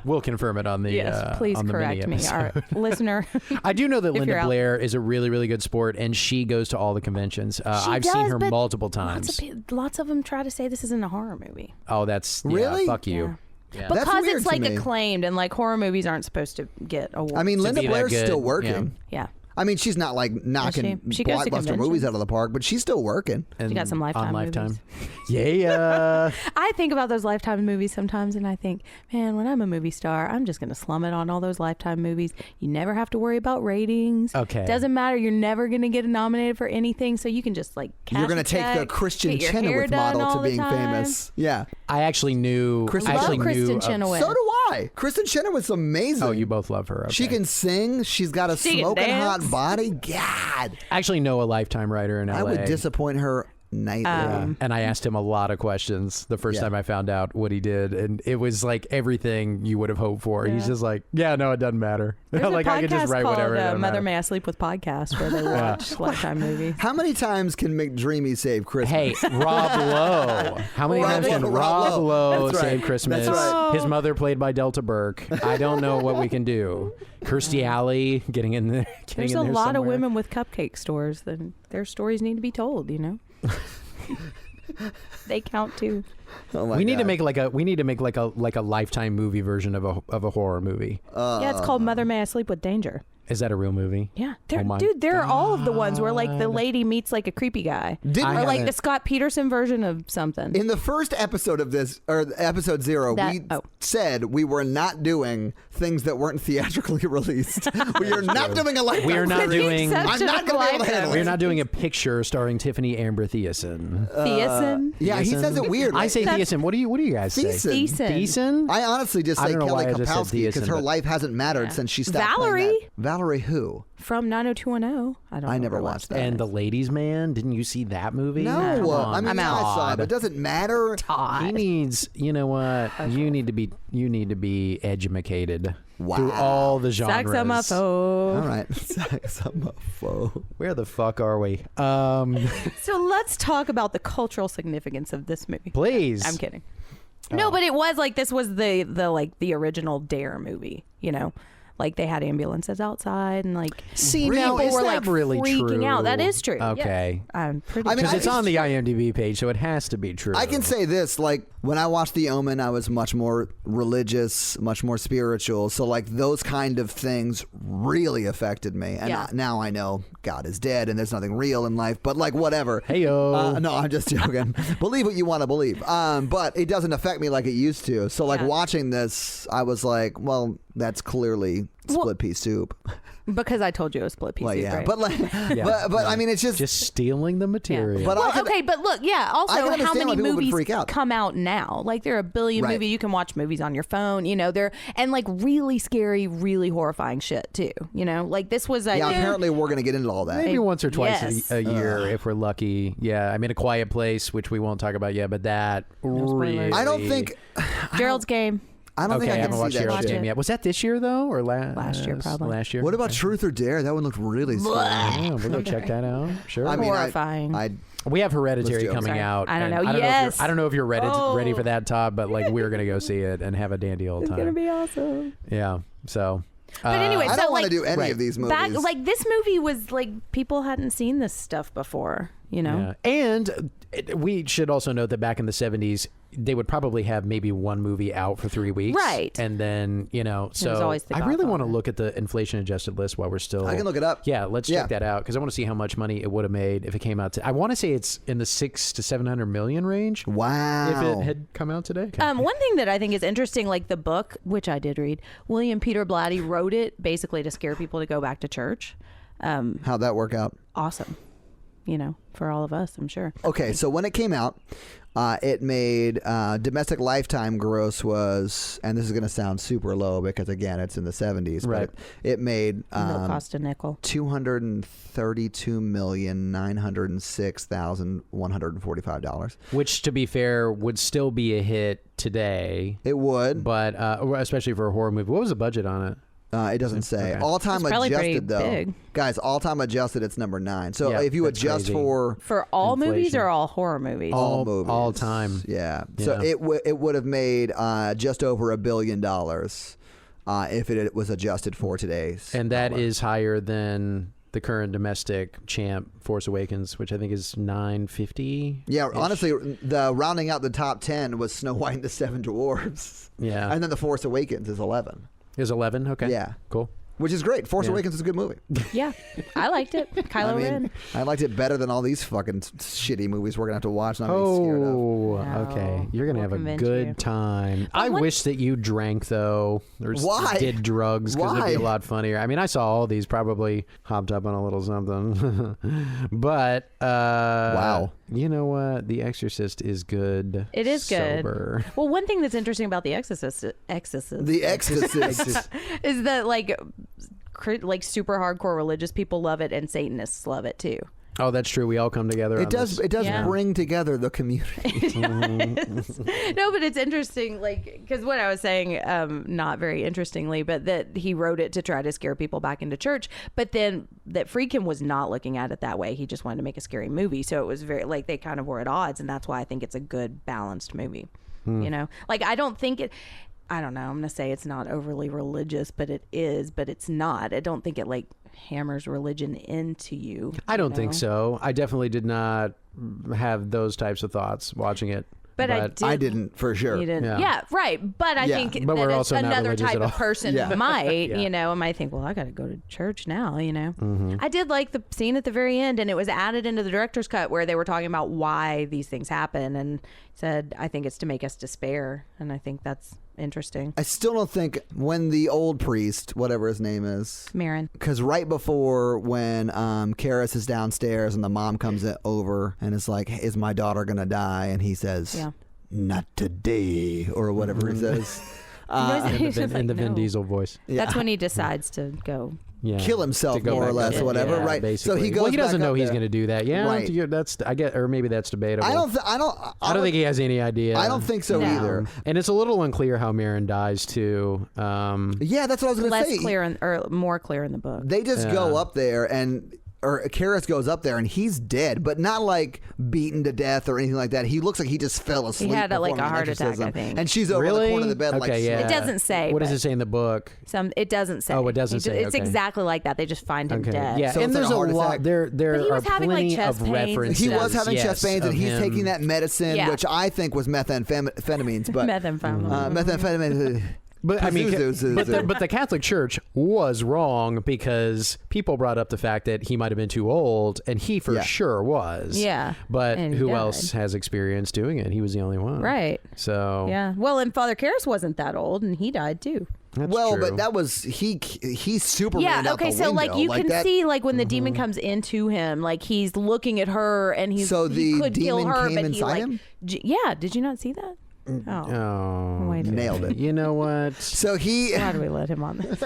We'll confirm it on the yes. Please on the correct me, our listener. I do know that Linda Blair is a really, really good sport, and she goes to all the conventions. I've seen her multiple times. Lots of them try to say this isn't a horror movie. Oh, that's really fuck you. Yeah. Because it's like acclaimed, and like horror movies aren't supposed to get awards. I mean, Linda Blair's still working. Yeah. I mean, she's not like knocking she goes to blockbuster movies out of the park, but she's still working. And she got some Lifetime movies. Yeah. I think about those Lifetime movies sometimes, and I think, man, when I'm a movie star, I'm just going to slum it on all those Lifetime movies. You never have to worry about ratings. Okay. Doesn't matter. You're never going to get nominated for anything, so you can just like you're going to take the Kristen Chenoweth model to being famous. Yeah. I actually knew. Kristen Chenoweth. So do I. Kristen Chenoweth's amazing. Oh, you both love her. Okay. She can sing. She's got a smoking hot body. God. I actually know a Lifetime writer in LA. I would disappoint her nightly. And I asked him a lot of questions the first time I found out what he did, and it was like everything you would have hoped for. He's just like, it doesn't matter. Like I could just write whatever. Mother matter. May I Sleep with podcast, where they watch Lifetime movies. How many times can McDreamy save Christmas? Hey, Rob Lowe. How many times can Rob Lowe save Christmas? That's right. His mother played by Delta Burke. I don't know what we can do. Kirstie Alley getting in there. There's a lot of women with cupcake stores. Then their stories need to be told. They count too. Oh my we need God. to make like a Lifetime movie version of a horror movie. Yeah, it's called Mother May I Sleep with Danger. Is that a real movie? Yeah. There are all of the ones where like the lady meets like a creepy guy. Or like the Scott Peterson version of something. In the first episode of this, or episode 0, we said we were not doing things that weren't theatrically released. We are not doing a Lifetime. We are not doing. I'm not going to be able to handle it. We're not doing a picture starring Tiffany Amber Thiessen. Thiessen? Yeah, he says it weird. I say Thiessen. What do you guys say? Thiessen. I honestly just say Kelly Kapowski because her life hasn't mattered since she stopped playing that. Valerie who? From 90210. I never watched that. And The Ladies' Man. Didn't you see that movie? No. I mean, I saw it, but it doesn't matter. Todd. He needs. You know what? You need to be educated through all the genres. Saxophone. All right. Saxophone. Where the fuck are we? So let's talk about the cultural significance of this movie. Please. I'm kidding. No, but it was like this was the original Dare movie, Like they had ambulances outside and like See, people now, is were that like really freaking true? out. That is true. Okay. Yes. I'm pretty I mean, Because it's on the IMDb page, so it has to be true. I can say this, like when I watched The Omen, I was much more religious, much more spiritual. So like those kind of things really affected me. And now I know God is dead and there's nothing real in life, but like whatever. Hey-yo. No, I'm just joking. Believe what you want to believe. But it doesn't affect me like it used to. So like watching this, I was like, well, that's clearly split pea soup. Because I told you it was split pea soup, Yeah, right? but like, but I mean, it's just stealing the material. But well, okay, but look, also how many movies come out now? Like there are a billion movies. You can watch movies on your phone, you know, and like really scary, really horrifying shit too. You know, like this was apparently we're gonna get into all that. Maybe once or twice a year if we're lucky. Yeah, I mean, A Quiet Place, which we won't talk about yet, but that really... I don't think... Gerald's Game. I don't think I haven't watched Gerald's Game yet. Was that this year though, or last year? Probably last year. What about Truth or Dare? That one looked really scary. Yeah, we'll go check that out. Sure. I mean, horrifying. We have Hereditary coming out. I don't know. I don't know if you're ready for that, Todd, but like we're gonna go see it and have a dandy old time. It's gonna be awesome. Yeah. So. But anyway, I don't want to do any of these movies. Like this movie was like people hadn't seen this stuff before, you know. Yeah. And we should also note that back in the 70s, they would probably have maybe one movie out for 3 weeks, right? And then so I really want to look at the inflation-adjusted list while we're still. I can look it up. Yeah, let's check that out because I want to see how much money it would have made if it came out. I want to say it's in the 600 to 700 million range. Wow! If it had come out today. Okay. One thing that I think is interesting, like the book, which I did read, William Peter Blatty wrote it basically to scare people to go back to church. How'd that work out? Awesome. You know, for all of us, I'm sure. Okay, so when it came out, it made domestic lifetime gross was, and this is going to sound super low because again, it's in the 70s, right? But it made no cost a nickel. $232,906,145. Which, to be fair, would still be a hit today. It would, but especially for a horror movie. What was the budget on it? It doesn't say. Okay. All-time adjusted, though. Big. Guys, all-time adjusted, it's number 9. So if you adjust crazy. For all inflation. Movies or all horror movies? All movies. All time. Yeah. So it would have made just over $1 billion if it was adjusted for today's. And that is higher than the current domestic champ, Force Awakens, which I think is $950. Yeah, honestly, the rounding out the top 10 was Snow White and the Seven Dwarfs. Yeah. And then the Force Awakens is 11. Is 11? Okay. Yeah. Cool. Which is great. Force Awakens is a good movie. Yeah, I liked it. Kylo Ren. I liked it better than all these fucking shitty movies we're going to have to watch. And I'm really scared of. Oh, okay. You're going to have a good time. I wish that you drank, though. Why? Did drugs, because it'd Why? be a lot funnier. I mean, I saw all these probably hopped up on a little something. But, wow. You know what? The Exorcist is good. It is sober. Good. Well, one thing that's interesting about The Exorcist. The Exorcist. is that like super hardcore religious people love it and Satanists love it too. Oh, that's true. We all come together. It does bring together the community. No, but it's interesting, like, because what I was saying, not very interestingly, but that he wrote it to try to scare people back into church. But then that Friedkin was not looking at it that way. He just wanted to make a scary movie. So it was very, like, they kind of were at odds. And that's why I think it's a good, balanced movie. You know, like, I don't think it. I don't know. I'm going to say it's not overly religious, but it is, but it's not. I don't think it like hammers religion into you. I don't think so. I definitely did not have those types of thoughts watching it. But I didn't, for sure. You didn't. Yeah, right. But I think but that also another type of person might, Yeah. you know, and might think, well, I got to go to church now, you know. I did like the scene at the very end, and it was added into the director's cut where they were talking about why these things happen, and said, I think it's to make us despair, and I think that's interesting. I still don't think when the old priest, whatever his name is, Marin, because right before when Karis is downstairs and the mom comes over and is like, is my daughter gonna die? And he says, not today, or whatever he says. In the Vin Diesel voice. That's when he decides to go. Yeah. Kill himself, more or less, or whatever, right? Basically. So he goes. Well, he doesn't back know up he's there. going to do that. Yeah, right. or maybe that's debatable. I don't think he has any idea. I don't think so either. And it's a little unclear how Marin dies too. Yeah, that's what I was going to say. Less clear or more clear in the book. They just go up there and Karras goes up there and he's dead, but not like beaten to death or anything like that. He looks like he just fell asleep. He had like a heart attack, I think. And she's over in the corner of the bed. It doesn't say. What does it say in the book? It doesn't say. Oh, it doesn't say. It's exactly like that. They just find him dead. Yeah, so and there's a lot. There are plenty of references. He was having chest pains, and he's taking that medicine, which I think was methamphetamines. But methamphetamine. But I mean, but the Catholic Church was wrong because people brought up the fact that he might have been too old, and he for sure was. Yeah. But who else has experience doing it? He was the only one. Right. So. Yeah. Well, and Father Karras wasn't that old, and he died too. That's true. But that was he's Superman. Yeah. Okay. So window. like you can see like when the demon comes into him, like he's looking at her, and he could kill her, but he like him? Yeah. Did you not see that? Oh, wait a nailed it. You know what? So how do we let him on this?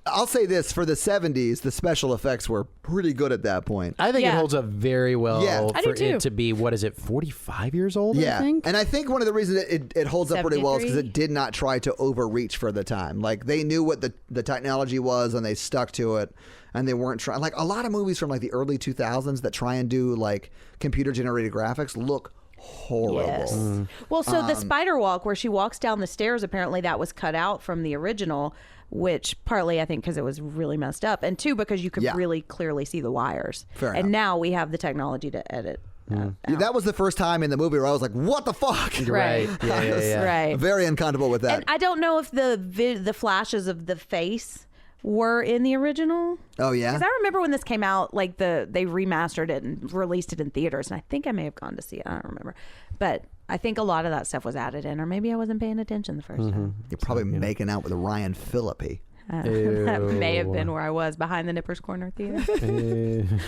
I'll say this, for the 70s, the special effects were pretty good at that point. I think it holds up very well for it to be, 45 years old, yeah. I think? And I think one of the reasons it holds up pretty well is because it did not try to overreach for the time. Like, they knew what the technology was, and they stuck to it. And they weren't trying, like a lot of movies from like the early 2000s that try and do like computer generated graphics look horrible. Yes. Well, so the spider walk where she walks down the stairs, apparently that was cut out from the original, which partly I think because it was really messed up, and two because you could really clearly see the wires. Fair enough. Now we have the technology to edit. That was the first time in the movie where I was like, "What the fuck?" Right. Yeah. Right. Very uncomfortable with that. And I don't know if the flashes of the face were in the original. Oh yeah, because I remember when this came out, like they remastered it and released it in theaters, and I think I may have gone to see it. I don't remember, but I think a lot of that stuff was added in, or maybe I wasn't paying attention the first time. You're probably making out with Ryan Phillippe. That may have been where I was, behind the Nippers Corner Theater.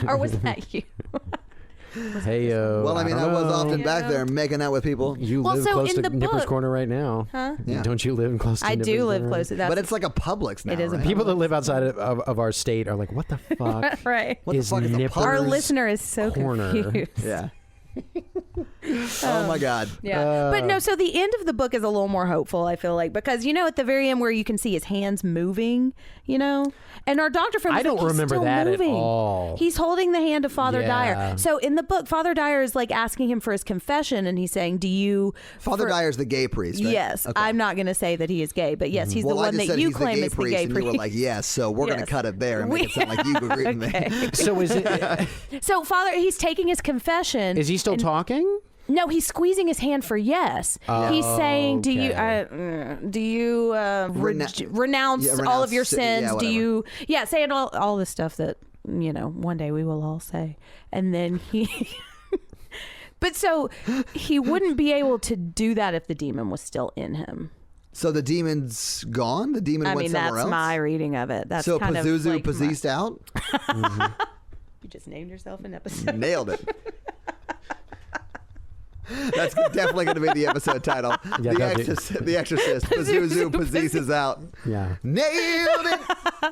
Or was that you? Well, I mean, I was often back there making out with people. You live close to Nippers Corner right now. Huh? Yeah. Don't you live close to Nippers Corner? I do live close to that. But it's like a Publix now. It is. Right? People that live outside of our state are like, what the fuck? Right. What the fuck is Nippers Our listener is so Corner. confused. Yeah. Oh my God. Yeah. But no, so the end of the book is a little more hopeful, I feel like, because at the very end where you can see his hands moving, and our doctor friend, I don't remember that moving. At all. He's holding the hand of Father Dyer. So in the book, Father Dyer is like asking him for his confession, and he's saying, Father Dyer's the gay priest, right? Yes. Okay. I'm not going to say that he is gay, but yes, he's the one that you claim is the gay priest. And you were like, yes, so we're going to cut it there and make it sound like you agree with me. So is it? So Father, he's taking his confession. Is he still talking? No, he's squeezing his hand for yes. He's saying, do you renounce all of your sins? Do you, saying all the stuff that, one day we will all say. And then but so he wouldn't be able to do that if the demon was still in him. So the demon's gone? The demon went somewhere else? That's my reading of it. That's so kind Pazuzu of like possessed out? You just named yourself an episode. Nailed it. That's definitely going to be the episode title. Yeah, the Exorcist. Pazuzu possesses out. Yeah. Nailed it.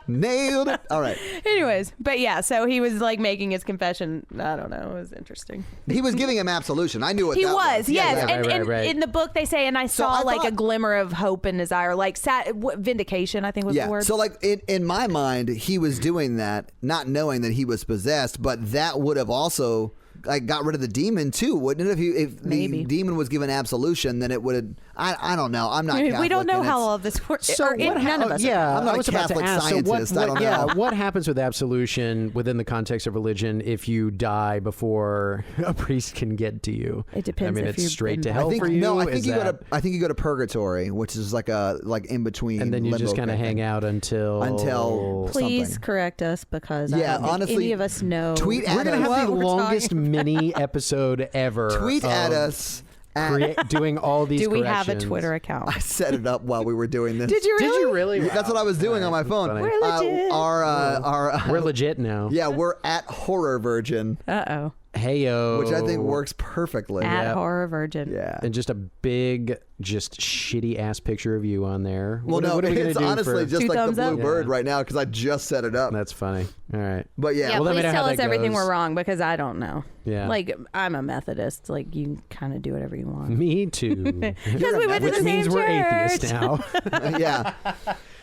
Nailed it. All right. Anyways, but yeah, so he was like making his confession. I don't know. It was interesting. He was giving him absolution. I knew what he that was. Yes. Yeah, and in the book they say, and I saw a glimmer of hope and desire, like vindication, I think was the word. So like in my mind, he was doing that, not knowing that he was possessed, but that would have also got rid of the demon too, wouldn't it? If the demon was given absolution, then it would have. I don't know. I'm not Catholic. We don't know how all of this works. So none of us. Yeah, I'm not a Catholic scientist. So I don't know. What happens with absolution within the context of religion if you die before a priest can get to you? It depends. I mean, it's straight to hell for you. No, I think you go to purgatory, which is like in between, and then you just kind of hang out until. Please correct us, because I don't think any of us know. Tweet at us. We're gonna have the longest mini episode ever. Tweet at us. Doing all these Do we have a Twitter account? I set it up while we were doing this. Did you really? That's what I was doing on my phone. We're legit. We're legit now. Yeah, we're at Horror Virgin. Uh-oh. Heyo. Which I think works perfectly. At Horror Virgin. Yeah. And just a big, shitty ass picture of you on there. Well, what are we it's honestly just like the blue bird right now because I just set it up. That's funny. All right. But yeah. Well, please tell us everything we're wrong, because I don't know. Yeah. Like, I'm a Methodist. Like, you kind of do whatever you want. Me too. Because we went to the same church. Which means we're atheists now. Yeah.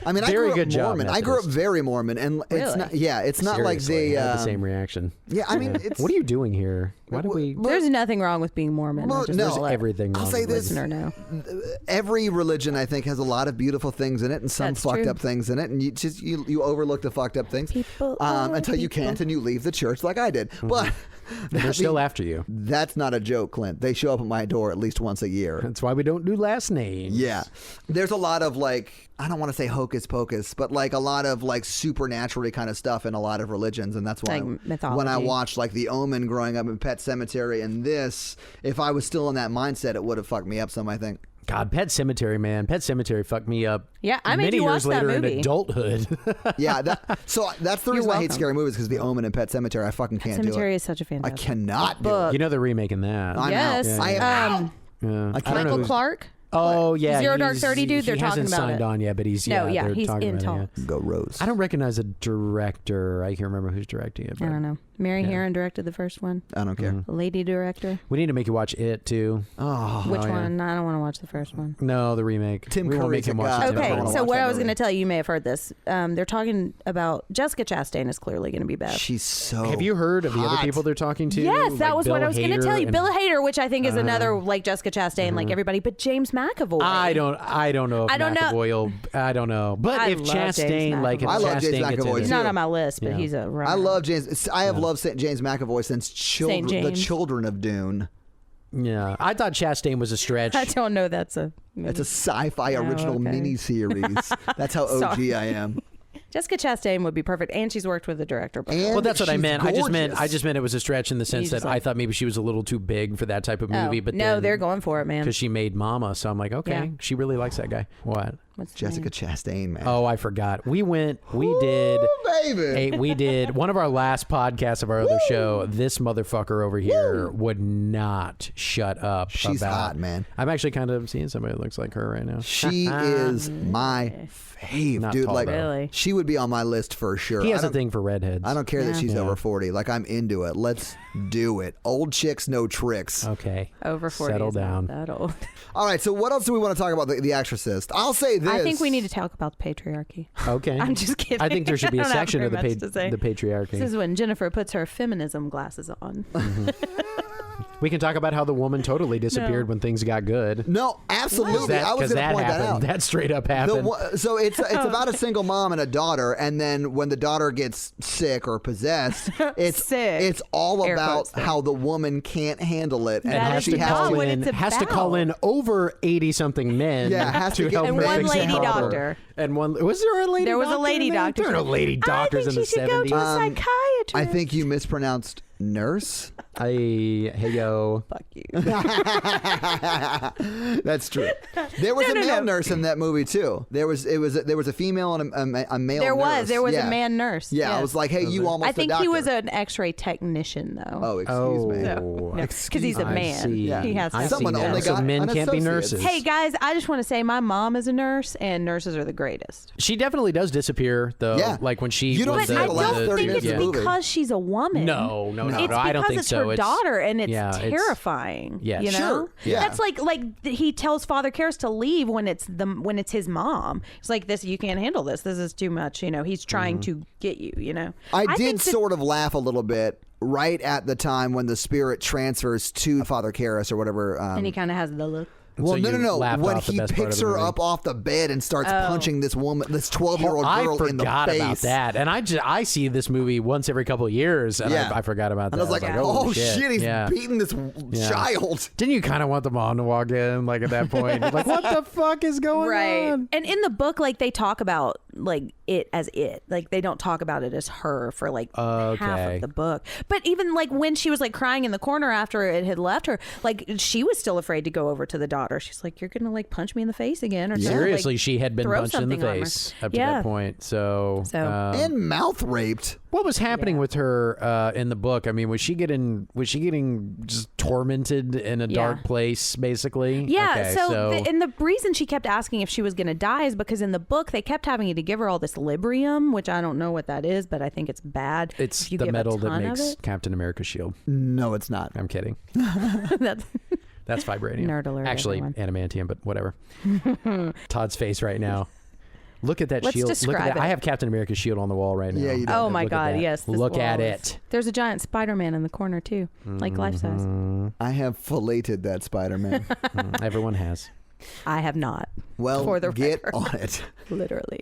I mean, Very I grew good up job, Mormon. I grew up Methodist. very Mormon, and it's not. Yeah, it's not like Seriously, they. I had the same reaction. Yeah, I mean, it's. What are you doing here? Why do we? There's nothing wrong with being Mormon. Well, Just no, let everything wrong I'll say with this. listener know. Every religion, I think, has a lot of beautiful things in it and some That's fucked true. up things in it, and you overlook the fucked up things until you can't, and you leave the church like I did. But They're still after you. that's not a joke, Clint. They show up at my door at least once a year. That's why we don't do last names. Yeah. There's a lot of like, I don't want to say hocus pocus, but like a lot of like supernaturally kind of stuff in a lot of religions. And that's why Like mythology. when I watched like The Omen growing up in Pet Sematary and this, if I was still in that mindset, it would have fucked me up some, I think. God, Pet Sematary, man. Pet Sematary fucked me up. Yeah, I made many you watch years that later movie. in adulthood. Yeah, so that's the reason I hate welcome. scary movies, because The Omen and Pet Sematary, I fucking can't do Cemetery it. is such a I fantastic cannot do book. it. You know they're remaking that. I'm Yes. out. I am out. Yeah. I can't- I don't know Michael who's- Clark. Oh yeah, Zero Dark he's- 30 dude, they're he talking hasn't about signed it. on yet, but he's No, yeah, they're he's talking in about it, talks. Go Rose. I don't recognize a director. I can't remember who's directing it. But I don't know. Mary Herron directed the first one. I don't care. Lady director. we need to make you watch it too. Oh, Which yeah. one? I don't want to watch the first one. No, the remake. Tim we won't Curry's make him a watch guy. the Tim I Okay, wanna Curry. so watch what that I was movie. going to tell you, you may have heard this. They're talking about Jessica Chastain is clearly going to be Beth. she's so. Have you heard of the other hot. people they're talking to? Yes, that Like was what Bill I was going to Hader tell you. and- Bill Hader, which I think is another like Jessica Chastain, like everybody, but James McAvoy. I don't know. If I don't know. McAvoy will, I don't know. But I if love James Chastain, like if McAvoy. I love James Chastain gets McAvoy, in He's it, too. not on my list, but Yeah. he's a runner. I love James. I have loved James McAvoy since Saint the James. Children of Dune. yeah, I thought Chastain was a stretch. I don't know. That's a. It's a sci-fi original okay. miniseries. That's how OG Sorry. I am. Jessica Chastain would be perfect, and she's worked with the director. before. And Well, that's what I she's meant. gorgeous. I just meant it was a stretch in the sense He's that just I like- thought maybe she was a little too big for that type of movie. Oh, But no, they're going for it, man. because she made Mama. So I'm like, okay, Yeah. she really likes that guy. What? What's his Jessica name? Chastain, man. Oh, I forgot. We did. baby. We did one of our last podcasts of our other show. This motherfucker over here would not shut up. She's about, hot, man. I'm actually kind of seeing somebody that looks like her right now. She is my fave, Not dude. tall, Like, though. Really? she would be on my list for sure. He has I a don't- thing for redheads. I don't care that Yeah. she's Yeah. over 40. Like, I'm into it. Let's do it. Old chicks, no tricks. Okay. Over 40. Settle is not down. That old. All right, so what else do we want to talk about the Exorcist? I'll say this. I think we need to talk about the patriarchy. Okay. I'm just kidding. I think there should be I a don't have section of the very much to say. patriarchy. This is when Jennifer puts her feminism glasses on. We can talk about how the woman totally disappeared when things got good. No, absolutely. I was going to point that out. That straight up happened. So it's about a single mom and a daughter, and then when the daughter gets sick or possessed, it's all Air about quotes there. how the woman can't handle it, and That how is she not has what to. it's has to call about. in over 80-something men Yeah, has to get- help And her one fix lady the problem. doctor. And one was there a lady There was a doctor lady in there? doctor. There were no lady doctors I in think the she should go 70s. to a psychiatrist. I think you mispronounced nurse. Hey yo. Fuck you. That's true. There was a No. male nurse in that movie too. There was a female and a male. There nurse. was Yeah. a man nurse. Yeah, I yes. was like, hey, you almost. I think a doctor. he was an X-ray technician though. Oh, excuse me. Oh. Because he's a I man. see. He has to I have see Someone now. only So got men an can't be associate's. nurses. Hey guys, I just want to say my mom is a nurse, and nurses are the greatest. She definitely does disappear though. Yeah. Like when she You don't was see But it I the last don't 30 think minutes it's of the movie. because she's a woman. No, It's I because don't think it's so. her daughter, and it's yeah, it's- terrifying. Yeah. you know, Sure, yeah. that's like he tells Father Karras to leave when it's his mom. It's like this. You can't handle this. This is too much. You know, he's trying to get you. You know, I did think that- sort of laugh a little bit right at the time when the spirit transfers to Father Karras or whatever. and he kind of has the look. Well, So no. you laughed When off the he best part picks of the her movie. up off the bed and starts punching this woman, this 12-year-old I girl in the forgot face. about that, and I see this movie once every couple of years, and Yeah. I forgot about that. And I was like, oh shit, he's yeah. beating this child. Didn't you kind of want the mom to walk in, like at that point? Like, what the fuck is going on? And in the book, like they talk about like it as it, like they don't talk about it as her for like half Okay. of the book. But even like when she was like crying in the corner after it had left her, like she was still afraid to go over to the daughter. She's like, "You're gonna like punch me in the face again," or something. Seriously, Like, she had been throw punched in the something on her. face up to Yeah. that point. So, And mouth raped. what was happening with her in the book? I mean, was she getting just tormented in a dark place, basically? Yeah. Okay, so and the reason she kept asking if she was going to die is because in the book they kept having to give her all this Librium, which I don't know what that is, but I think it's bad. it's if you the give a metal that ton of makes it. Captain America's shield. No, it's not. I'm kidding. That's That's vibranium. Nerd alert, Actually, everyone. adamantium, but whatever. Todd's face right now. Look at that Let's shield. describe Look at that. it. I have Captain America's shield on the wall right now. Yeah, you do. Oh my Look at God! that. Yes. This Look at wall it. There's a giant Spider-Man in the corner too, like life size. I have filleted that Spider-Man. Everyone has. I have not. Well, For the get record. on it. Literally.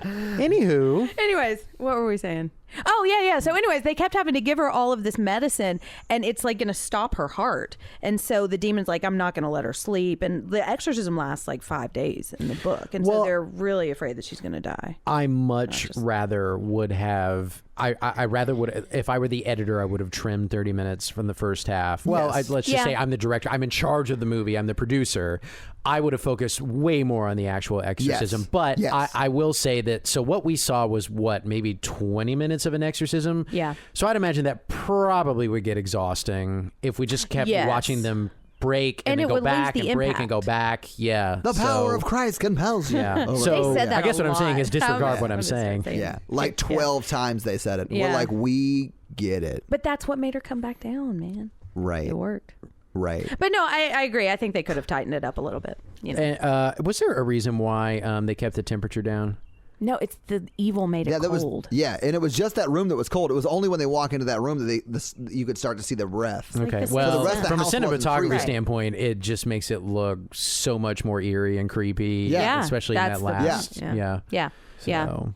Anywho. Anyways, what were we saying? Oh, yeah. So anyways, they kept having to give her all of this medicine, and it's like going to stop her heart. And so the demon's like, I'm not going to let her sleep. And the exorcism lasts like 5 days in the book. And so they're really afraid that she's going to die. I much rather would have... I rather would, if I were the editor, I would have trimmed 30 minutes from the first half. Well, Yes. let's just say I'm the director. I'm in charge of the movie. I'm the producer. I would have focused way more on the actual exorcism. Yes. But Yes. I will say that, so what we saw was maybe 20 minutes of an exorcism? Yeah. So I'd imagine that probably would get exhausting if we just kept watching them break and then it go would lose back the and break and impact. go back. Yeah. The power of Christ compels you. Yeah. Over- So They said that I guess a what I'm saying lot. is disregard Yeah. what I'm saying. Yeah, like 12 times they said it. Yeah. We're like, we get it. But that's what made her come back down, man. Right. It worked. Right. But no, I agree. I think they could have tightened it up a little bit. You know? Was there a reason why they kept the temperature down? No, it's the evil made it cold. And it was just that room that was cold. It was only when they walk into that room that you could start to see the breath. like Okay, the well, So the rest of the from a house wasn't cinematography freezing. standpoint, it just makes it look so much more eerie and creepy. Yeah. especially in That's that the last. best. Yeah. So-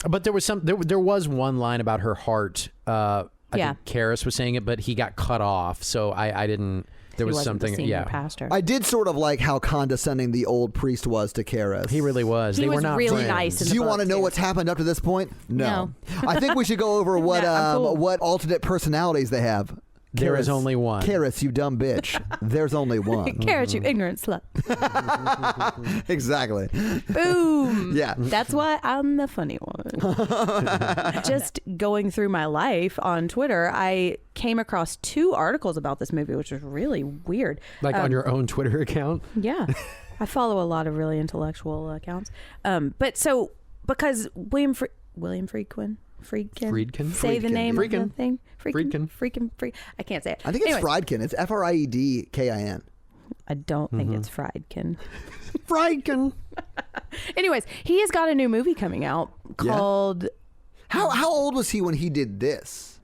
But there was there was one line about her heart. I think Karis was saying it, but he got cut off. So I didn't. There He was wasn't the something. senior Yeah, pastor. I did sort of like how condescending the old priest was to Karis. he really was. He they was were not really friends. nice in the Do you book, want to know too. what's happened up to this point? No. I think we should go over what No, I'm cool. what alternate personalities they have. There is only one. Karis, you dumb bitch. There's only one. Carrot, you ignorant slut. Exactly. Boom. Yeah. That's why I'm the funny one. Just going through my life on Twitter, I came across 2 articles about this movie, which was really weird. Like on your own Twitter account. Yeah. I follow a lot of really intellectual accounts. But so, because William Friedkin. Say the name of the thing. Freakin. I can't say it. I think it's Friedkin. It's Friedkin. I don't think it's Friedkin. Friedkin. Anyways, he has got a new movie coming out called... How old was he when he did this?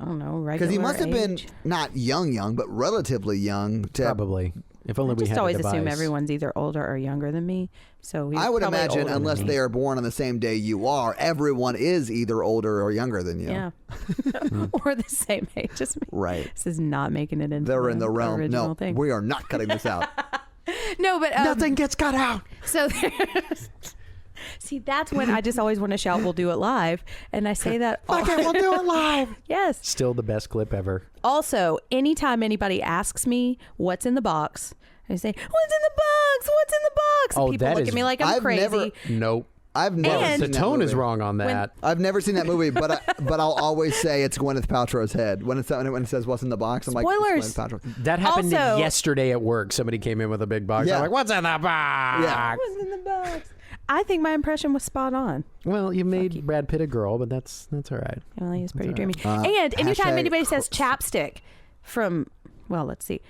I don't know, regular Because he must have been age. not young, but relatively young. Probably. If only I we just had always a device. assume everyone's either older or younger than me. So he's I would probably imagine, older than unless me. they are born on the same day you are, everyone is either older or younger than you. Yeah. Or the same age as me. Right. This is not making it into They're in the realm. original No, thing. we are not cutting this out. No, but Nothing gets cut out. So see, that's when I just always want to shout, "We'll do it live," and I say that. Okay, we'll do it live. Yes. Still the best clip ever. Also, anytime anybody asks me what's in the box, I say, "What's in the box? What's in the box?" And Oh, people that look is- at me like I'm I've crazy. never- Nope. I've never And- seen The that tone is movie. wrong on that. I've never seen that movie, but I'll always say it's Gwyneth Paltrow's head when it says what's in the box. I'm Spoilers. like, it's Gwyneth Paltrow. That happened Also- yesterday at work. Somebody came in with a big box. Yeah. I'm like, what's in the box? Yeah. What's in the box? I think my impression was spot on. Well, you made Brad Pitt a girl, but that's all right. Well, he was pretty dreamy. And anytime hashtag anybody says chapstick from, well, let's see,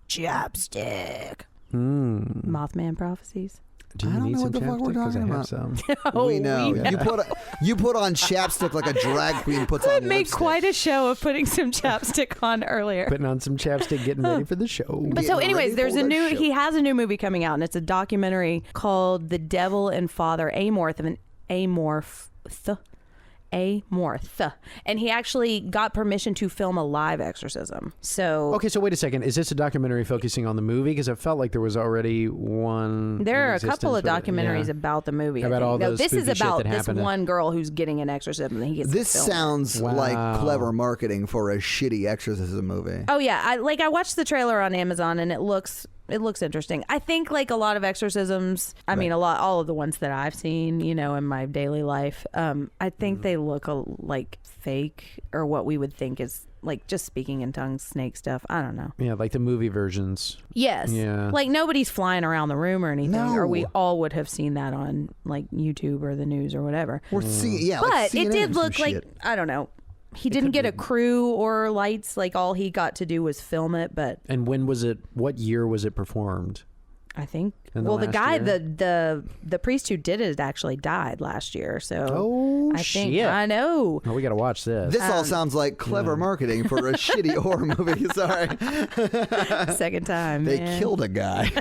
chapstick. Mothman prophecies. Do you I don't need know some what the fuck we're chapstick? 'Cause I talking have about. some. Oh, we know. You put on chapstick like a drag queen puts I on made lipstick. quite a show of putting some chapstick on earlier. Putting on some chapstick, getting ready for the show. But so, Getting anyways, ready there's for a the new. show. He has a new movie coming out, and it's a documentary called "The Devil and Father Amorth," and he actually got permission to film a live exorcism. So Okay, so wait a second. Is this a documentary focusing on the movie? Because it felt like there was already one. there are in a couple of existence, but- documentaries yeah. about the movie. I About think. all No, those this is spooky shit about that this happened. one girl who's getting an exorcism, and he gets to This film it. sounds Wow. like clever marketing for a shitty exorcism movie. Oh yeah, I watched the trailer on Amazon, and it looks interesting. I think like a lot of exorcisms, I mean all of the ones that I've seen, in my daily life, I think they look like fake, or what we would think is like just speaking in tongues, snake stuff. I don't know. Yeah, like the movie versions. Yes. Yeah. Like nobody's flying around the room or anything, No. or we all would have seen that on like YouTube or the news or whatever. Or like But it CNN did or some look like, shit. I don't know. He didn't get a crew or lights. Like all he got to do was film it. But And when was it? What year was it performed? I think. In the Well, the last guy, year? the priest who did it actually died last year. So I think shit. I know. Oh, we got to watch this. This all sounds like clever marketing for a shitty horror movie. Sorry. Second time. They man. killed a guy.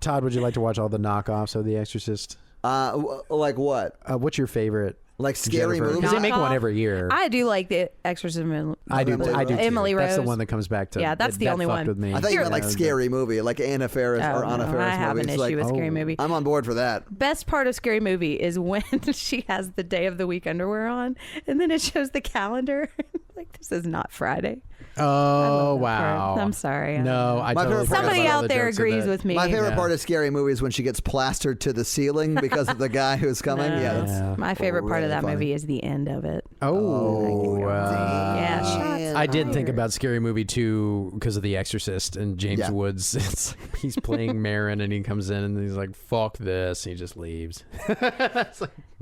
Todd, would you like to watch all the knockoffs of The Exorcist? Like what? What's your favorite? Like scary movies? Because they make one every year. I do like the Exorcism. I do too. Emily Rose. That's the one that comes back to. Yeah, that's the only fucked one. with me. I thought you meant like scary movie, like Anna Faris or Anna Faris I have movies. an issue with scary movie. I'm on board for that. Best part of Scary Movie is when she has the day of the week underwear on, and then it shows the calendar. Like, this is not Friday. Oh, wow. I'm sorry. No, I totally forgot Somebody about all out the there jokes of agrees it. with me. My favorite part of Scary Movie is when she gets plastered to the ceiling because of the guy who's coming. No. Yeah, that's My favorite part of really that funny. movie is the end of it. Yeah, shots I did think fired. about Scary Movie 2 because of The Exorcist and James Yeah. Woods. It's like he's playing Marin and he comes in and he's like, fuck this. He just leaves.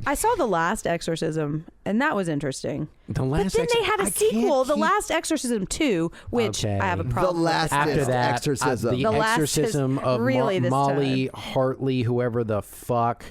I saw The Last Exorcism, and that was interesting. The But last then they had a sequel, The Last Exorcism 2, which Okay. I have a The problem with. Last After that, Exorcism. The The Last Exorcism is of really this Molly Hartley, whoever the fuck.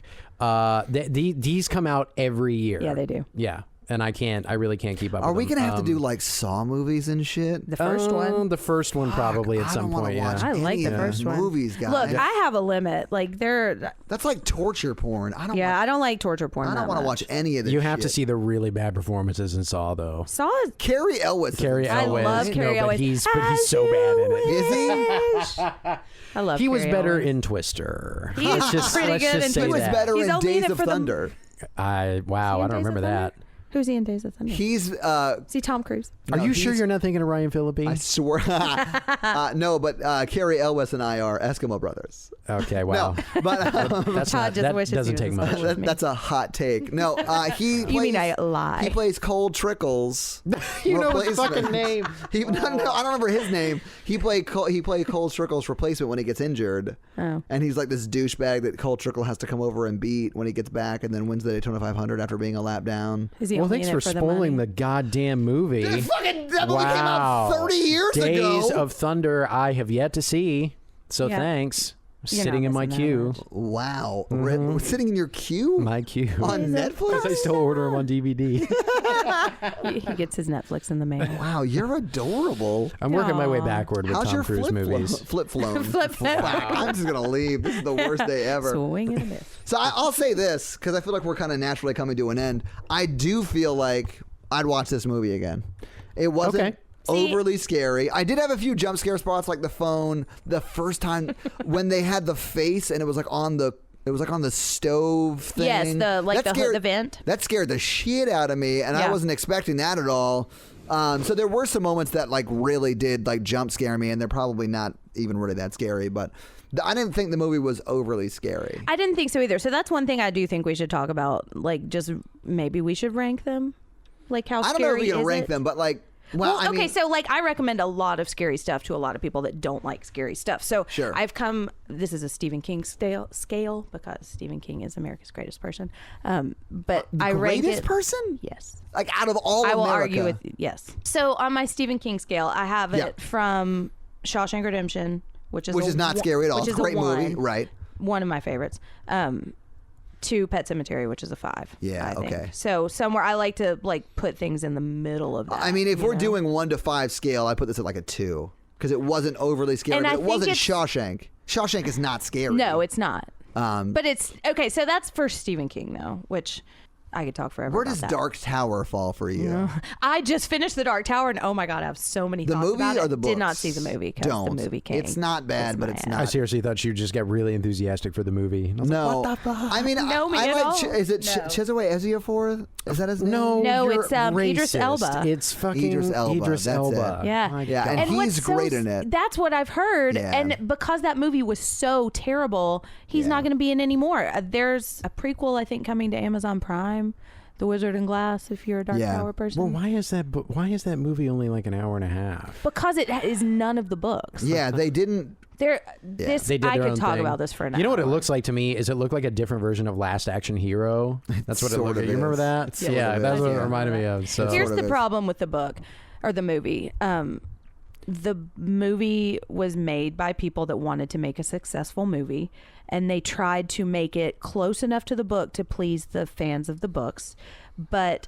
These come out every year. Yeah, they do. Yeah, and I really can't keep up Are with we them. going to have to do like Saw movies and shit? The first one. The first one probably at I some don't wanna point. watch Yeah. I like any the of first those one. movies, guys. Look, I have a limit. Like, That's like torture porn. I don't I don't like torture porn. I don't want to watch any of this You have to shit. see the really bad performances in Saw, though. Saw is Carrie Elwes. Carrie I Elwes. love Carrie no, Elwes. but he's As so bad in it. Is he? I love. He was Carrie better Elwes. in Twister. He was pretty let's good just in say He was that. better He's in only in Days it of for the- Thunder. I don't remember that. Who's he in Days of Thunder? He's Is he Tom Cruise? Are No, you sure he's- you're not thinking of Ryan Phillippe? I swear. No, but Carrie Elwes and I are Eskimo brothers. Okay, wow. No, but That's Todd not, just that wishes doesn't he take was much. as old as me. that's a hot take. No, he plays, You mean I lie? He plays Cole Trickles. You know his replacement. fucking name. No, I don't remember his name. He played Cole Trickles' replacement when he gets injured. Oh. And he's like this douchebag that Cole Trickle has to come over and beat when he gets back, and then wins the Daytona 500 after being a lap down. Is he Well, only thanks in for it for spoiling the the goddamn movie. That movie came out 30 years Days ago. of Thunder, I have yet to see. So Yeah. thanks. You're Sitting not in my missing that queue. much. Wow, sitting in your queue My queue. on Netflix. I still order them on DVD. He gets his Netflix in the mail. Wow, you're adorable. I'm working my way Aw. backward with How's Tom your Cruise movies. flip flown? Flip Wow, I'm just gonna leave. This is the worst day ever. Swing and a miss. So I'll say this because I feel like we're kind of naturally coming to an end. I do feel like I'd watch this movie again. It wasn't Okay. overly scary. I did have a few jump scare spots, like the phone. The first time when they had the face and it was like on the stove thing. Yes, the vent. That scared the shit out of me, and I Yeah. wasn't expecting that at all. So there were some moments that like really did like jump scare me, and they're probably not even really that scary, but. I didn't think the movie was overly scary. I didn't think so either. So that's one thing I do think we should talk about. Like, just maybe we should rank them. Like, how I don't scary know if we can is rank it? them, but like, well, I okay, mean, so like I recommend a lot of scary stuff to a lot of people that don't like scary stuff. So Sure. this is a Stephen King scale because Stephen King is America's greatest person. But I rank greatest it, person? Yes. Like out of all I will America. argue with yes. So on my Stephen King scale, I have it Yeah. from Shawshank Redemption, which is not scary at all. Which It's is a great movie, one, right? One of my favorites. To Pet Cemetery, which is a 5. Yeah, I think. okay. So somewhere I like to like put things in the middle of that. I mean, if you we're know? doing 1 to 5 scale, I put this at like a 2 because it wasn't overly scary. And But I it think wasn't it's- Shawshank. Shawshank is not scary. No, it's not. Um, But it's okay. So that's for Stephen King, though, which I could talk forever. Where about does that. Dark Tower fall for you? I just finished The Dark Tower, and oh my god, I have so many The thoughts movie about or it. the books? Did not see the movie because Don't. the movie came. It's not bad, but my it's ass. not. I seriously thought you just got really enthusiastic for the movie. And I was like, No, what the fuck? I mean, No, me I at like. all. Is it No. Chiwetel Ejiofor? Is that his name? No, No, you're it's, Idris racist. Elba. It's fucking Idris Elba, that's Elba. it. Yeah. My Yeah, God. and what's he's great in it. That's what I've heard. Yeah. And because that movie was so terrible, he's Yeah. not going to be in anymore. There's a prequel, I think, coming to Amazon Prime, The Wizard and Glass, if you're a Dark Yeah. Tower person. Well, why is that movie only like an hour and a half? Because it is none of the books. Yeah, they didn't. This They did I their could own talk thing. about this for an hour. You know what it looks like to me? Is it look like a different version of Last Action Hero? That's what it Sort looked of like. You remember is. that? It sort Yeah, of that's is, what it yeah. reminded me of. So Here's sort the of is. problem with the book or the movie. the movie was made by people that wanted to make a successful movie, and they tried to make it close enough to the book to please the fans of the books, but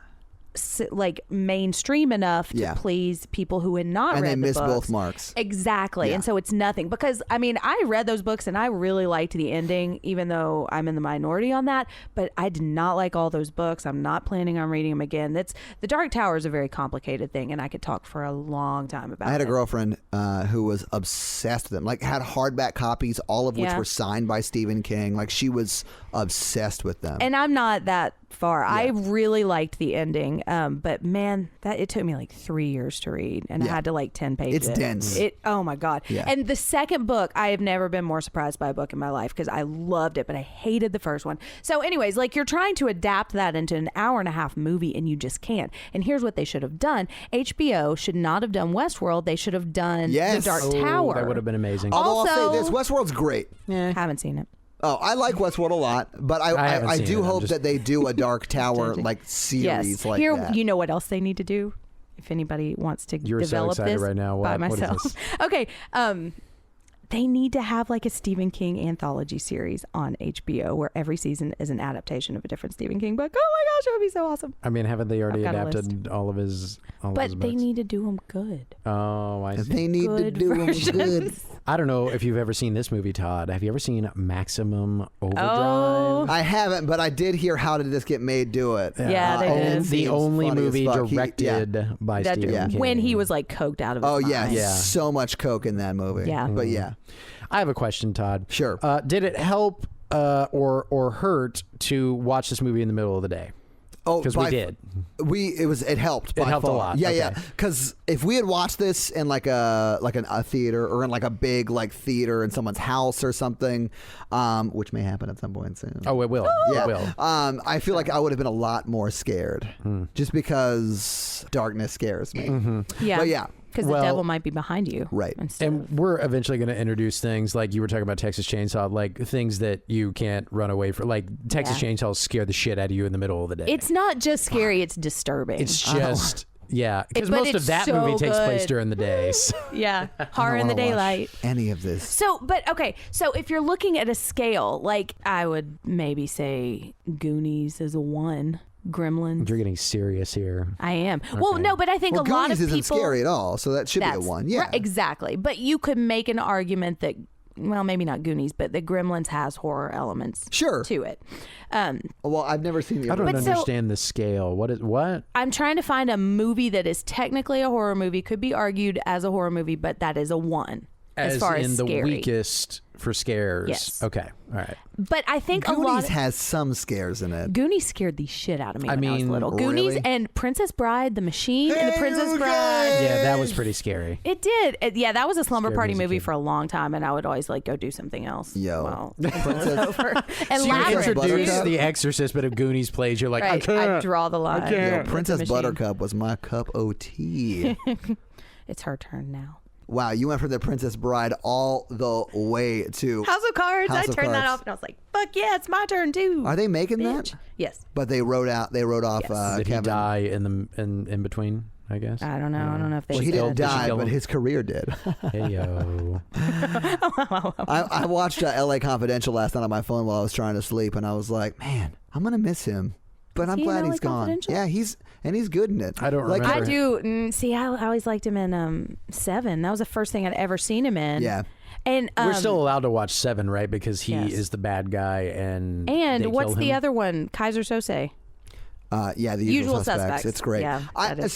like mainstream enough to please people who had not read the books. And they missed both marks. Exactly. And so it's nothing, because I mean, I read those books and I really liked the ending, even though I'm in the minority on that, but I did not like all those books. I'm not planning on reading them again. The Dark Tower is a very complicated thing, and I could talk for a long time about it. I had a girlfriend who was obsessed with them, like had hardback copies, all of which were signed by Stephen King. Like she was obsessed with them. And I'm not that far. I really liked the ending, but man, it took me like 3 years to read, and I had to like 10 pages. It's dense. Oh my god. And the second book, I have never been more surprised by a book in my life, because I loved it, but I hated the first one. So anyways, like, you're trying to adapt that into an hour-and-a-half movie, and you just can't. And here's what they should have done. HBO should not have done Westworld. They should have done The Dark Tower. That would have been amazing. Although I'll say this, Westworld's great. Haven't seen it. Oh, I like Westworld a lot, but I do hope that they do a Dark Tower like series like that. You know what else they need to do? If anybody wants to You're develop so excited this right now. by What is myself. this? Okay. They need to have like a Stephen King anthology series on HBO where every season is an adaptation of a different Stephen King book. Oh my gosh, it would be so awesome. I mean, haven't they already adapted all of his books? They need to do them good. Oh, I see. They need to do them good. I don't know if you've ever seen this movie, Todd. Have you ever seen Maximum Overdrive? Oh. I haven't, but I did hear How Did This Get Made do it. Yeah, they did. The only movie directed by Stephen King. When he was like coked out of his mind. So much coke in that movie. Yeah. But yeah. I have a question, Todd. Sure. Did it help or hurt to watch this movie in the middle of the day? Oh, because we did. It helped. It helped far. a lot. Yeah, okay. yeah. Because if we had watched this in like a theater or in like a big like theater in someone's house or something, which may happen at some point soon. Oh, it will. Yeah. It will. I feel like I would have been a lot more scared, just because darkness scares me. Mm-hmm. Yeah. But yeah. Because the devil might be behind you. Right. And we're eventually going to introduce things like you were talking about Texas Chainsaw, like things that you can't run away from. Like Texas Chainsaw scare the shit out of you in the middle of the day. It's not just scary, it's disturbing. It's just, because But most of that so movie takes place good. during the day. So. Yeah. Horror in the daylight. Any of this. So if you're looking at a scale, like I would maybe say Goonies is a 1. Gremlins. You're getting serious here. I am. Okay. Well, no, but I think a lot of people... Goonies isn't scary at all, so that should be a 1. Yeah. Right, exactly. But you could make an argument that, well, maybe not Goonies, but that Gremlins has horror elements to it. Well, I've never seen the I don't understand the scale. What? I'm trying to find a movie that is technically a horror movie, could be argued as a horror movie, but that is a 1 as far as in scary. The weakest for scares. Yes. Okay. All right. But I think Goonies has some scares in it. Goonies scared the shit out of me when I was little. Really? Goonies and Princess Bride, The Machine, and The Princess Bride. Yeah, that was pretty scary. It did. That was a slumber Scared party me as a movie kid. for a long time, and I would always like go do something else. Yo. Until it was over. And So you Labyrinth. introduce The Exorcist, but if Goonies plays, you're like, I can't. I draw the line. Yo, Princess Buttercup was my cup of tea. It's her turn now. Wow, you went from The Princess Bride all the way to House of Cards. House I of turned that Cards. off and I was like, fuck yeah, it's my turn too. Are they making Bitch. that? Yes. But they wrote off Did he Kevin. die in between, I guess? I don't know. I don't know if they Well, he didn't Did she die, kill but him? his career did. Hey, yo. I watched LA Confidential last night on my phone while I was trying to sleep, and I was like, man, I'm going to miss him. But I'm he in glad LA he's gone. Confidential? Yeah, he's good in it. I don't remember. I do. See, I always liked him in 7. That was the first thing I'd ever seen him in. Yeah. And We're still allowed to watch 7, right? Because he is the bad guy, and they what's kill the him. other one? Kaiser Sose. Yeah, the usual suspects. It's great. Yeah, I like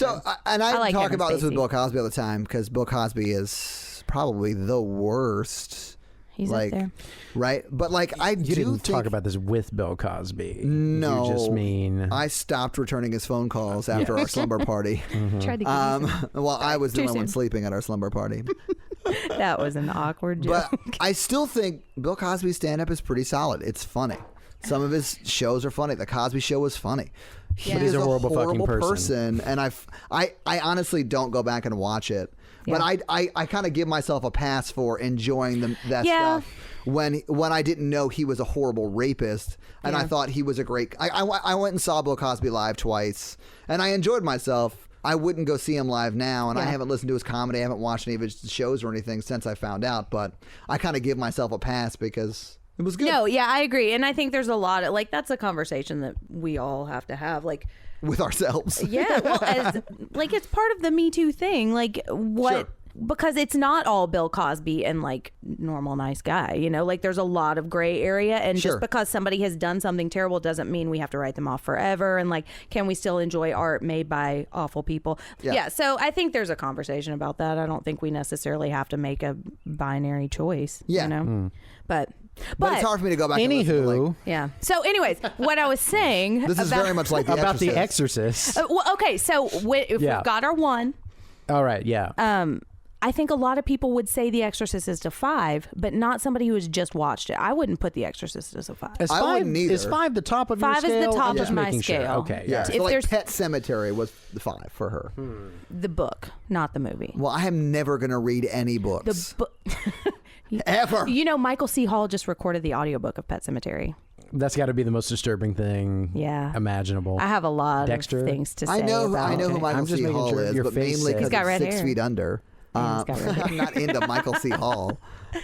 talk Kevin about this with Spacey. Bill Cosby all the time because Bill Cosby is probably the worst. He's up there. Right? But I You do didn't think, talk about this with Bill Cosby. No. You just mean... I stopped returning his phone calls after our slumber party. Tried to give you Well, I was the Too only one soon. sleeping at our slumber party. that was an awkward joke. But I still think Bill Cosby's stand-up is pretty solid. It's funny. Some of his shows are funny. The Cosby Show was funny. Yeah. He is a horrible fucking person, and I honestly don't go back and watch it. Yeah. But I kind of give myself a pass for enjoying that Yeah. stuff when I didn't know he was a horrible rapist, and I thought he was a great. I went and saw Bill Cosby live twice, and I enjoyed myself. I wouldn't go see him live now, and Yeah. I haven't listened to his comedy. I haven't watched any of his shows or anything since I found out, but I kind of give myself a pass because it was good. No, yeah, I agree. And I think there's a lot of, like, that's a conversation that we all have to have. Like, with ourselves. yeah, well, like, it's part of the Me Too thing. Like, what... Sure. Because it's not all Bill Cosby and like normal nice guy, you know, like there's a lot of gray area, and Sure. just because somebody has done something terrible doesn't mean we have to write them off forever. And like, can we still enjoy art made by awful people? Yeah. So I think there's a conversation about that. I don't think we necessarily have to make a binary choice. Yeah. You know, but But it's hard for me to go back and listen to, like, yeah. So anyways, what I was saying this is very much like about The Exorcist. well, okay, so if we've got our 1. All right, yeah. I think a lot of people would say The Exorcist is a 5, but not somebody who has just watched it. I wouldn't put The Exorcist as a 5. Is I 5, wouldn't either. Is 5 the top of your 5 scale? is the top I'm just of my making sure. scale. Okay, Yeah, yeah. so If like there's- Pet Cemetery was the 5 for her. The book, not the movie. Well, I am never going to read any The books. book. Ever. You know, Michael C. Hall just recorded the audiobook of Pet Cemetery. That's got to be the most disturbing thing imaginable. I have a lot Dexter? of things to say I know about who it. Michael I'm just C. making Hall sure is, your but face mainly said- because He's got red 6 hair. feet under. Yeah, he's got red hair. I'm not into Michael C. Hall. He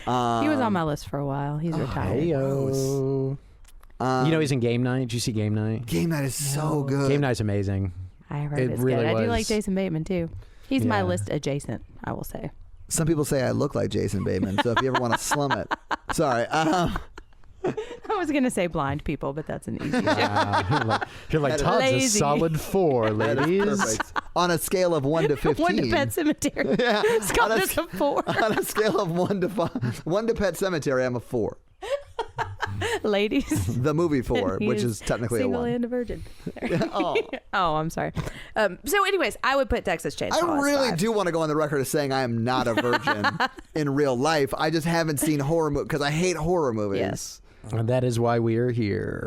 was on my list for a while. He's retired. Heyo. You know he's in Game Night. Did you see Game Night? Game Night is so good. Game Night's amazing. I heard It it's really good. I do was. like Jason Bateman too. He's my Yeah. list adjacent, I will say. Some people say I look like Jason Bateman, so if you ever want to slum it. Sorry. I was going to say blind people, but that's an easy joke. You're like That is Todd's a lazy. solid 4, That is ladies. perfect. On a scale of 1 to 15. 1 to Pet Cemetery. Yeah. Scott On a is a 4. On a scale of 1 to 5, 1 to Pet Cemetery, I'm a 4. Ladies. The movie 4, He which is technically a single 1. and a virgin. Oh. Oh, I'm sorry. So anyways, I would put Texas Chainsaw I as really 5. do want to go on the record as saying I am not a virgin in real life. I just haven't seen horror movies because I hate horror movies. Yes. And that is why we are here.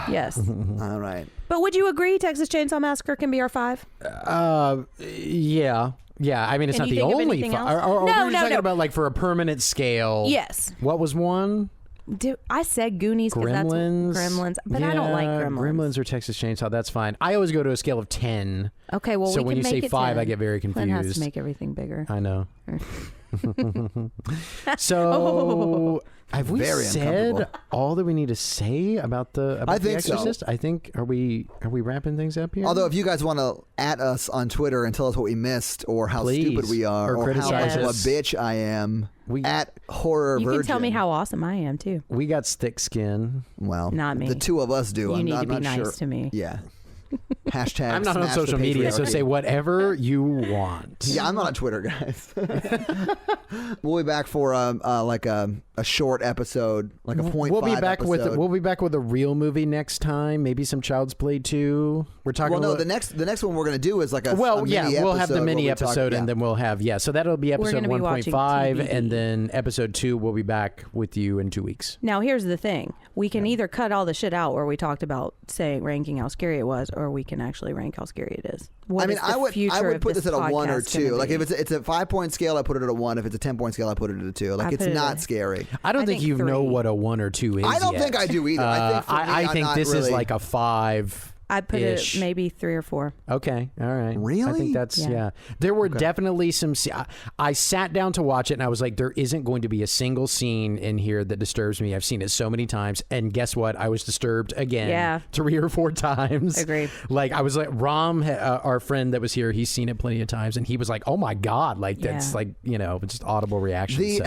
Yes. All right. But would you agree Texas Chainsaw Massacre can be our 5? Yeah. Yeah, I mean, it's Can not you the think of only. anything else? Or No, we're no, talking no. about like for a permanent scale. Yes. What was 1? I said Goonies because that's Gremlins. Gremlins, but I don't like Gremlins. Gremlins or Texas Chainsaw, that's fine. I always go to a scale of 10. Okay, well, So we when can you make say it 5, 10. I get very Clint has confused. to make everything bigger. I know. So have we Very said uncomfortable. all that we need to say about the I think so. Exorcist? I think are we wrapping things up here? Although, if you guys want to at us on Twitter and tell us what we missed, or how Please. stupid we are, Or or how much criticize of a us. bitch I am, We- at Horror You Virgin. can tell me how awesome I am too. we got thick skin. Well, Not me. The two of us do. You I'm need not, to be I'm not nice sure. to me. Yeah. Hashtag. I'm not on smash the social media, so patriarchy. say whatever you want. Yeah, I'm not on Twitter, guys. We'll be back for like a short episode, like a 0.5 We'll be back episode. with a real movie next time. Maybe some Child's Play 2. We're talking. Well, no, about, the next one we're going to do is like a Well, a yeah, mini we'll have the episode mini where we talk- episode, and yeah. then we'll have so that'll be episode gonna be watching 1.5, TBD. and then episode 2 we'll be back with you in 2 weeks. Now, here's the thing: we can either cut all the shit out where we talked about ranking how scary it was, or we can actually rank how scary it is. What I mean, is the I would future of put this at a 1 or podcast gonna 2. Like be? if it's a 5-point scale, I put it at a 1. If it's a 10-point scale, I put it at a 2. Like I it's put it not at- scary. I don't I think think you know 3. what a 1 or 2 is. I don't yet. think I do either. I think for me, I I'm think not this is really- like a 5. I'd put it at maybe 3 or 4. Okay, all right. I Really? think that's Yeah. There were definitely some. I sat down to watch it, and I was like, "There isn't going to be a single scene in here that disturbs me." I've seen it so many times, and guess what? I was disturbed again. Yeah. 3 or 4 times. Agreed. Like I was like Ram, our friend that was here. He's seen it plenty of times, and he was like, "Oh my god!" Like that's Yeah. like just audible reaction. The So.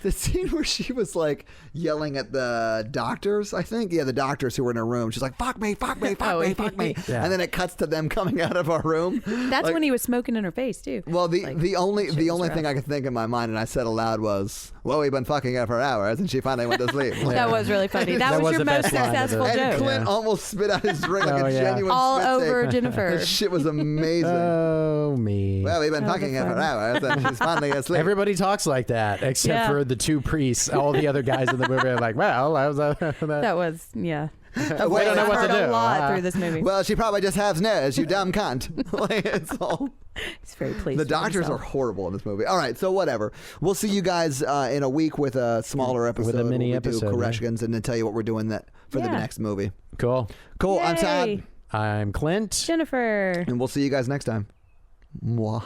the scene where she was like yelling at the doctors, I think, the doctors who were in her room. She's like, "Fuck me, fuck me, fuck me, fuck me," Yeah. and then it cuts to them coming out of our room. That's Like, when he was smoking in her face too. Well, the only shit was thing rough. I could think in my mind, and I said aloud, was, "Well, we've been fucking her for hours," and she finally went to sleep. That was really funny. That, That was was your the most best line of the- successful And joke. Clint almost spit out his drink like Oh, a yeah. genuine All spit over take. Jennifer. This shit was amazing. Oh me. Well, we've been fucking her for hours, and she's finally asleep. Everybody talks like that, except Yeah. for the 2 priests. All the other guys in the movie are like, "Well, I was." That was yeah. We don't know what I've to heard do. a lot through this movie. Well, she probably just has nerves, you dumb cunt. Like, it's all. He's very pleased. The with doctors are himself. horrible in this movie. All right, so whatever. We'll see you guys in a week with a smaller episode. With a mini where we episode, do corrections and then tell you what we're doing for the Yeah. next movie. Cool. Cool. I'm Yay. Todd, I'm Clint. Jennifer. and we'll see you guys next time. Mwah.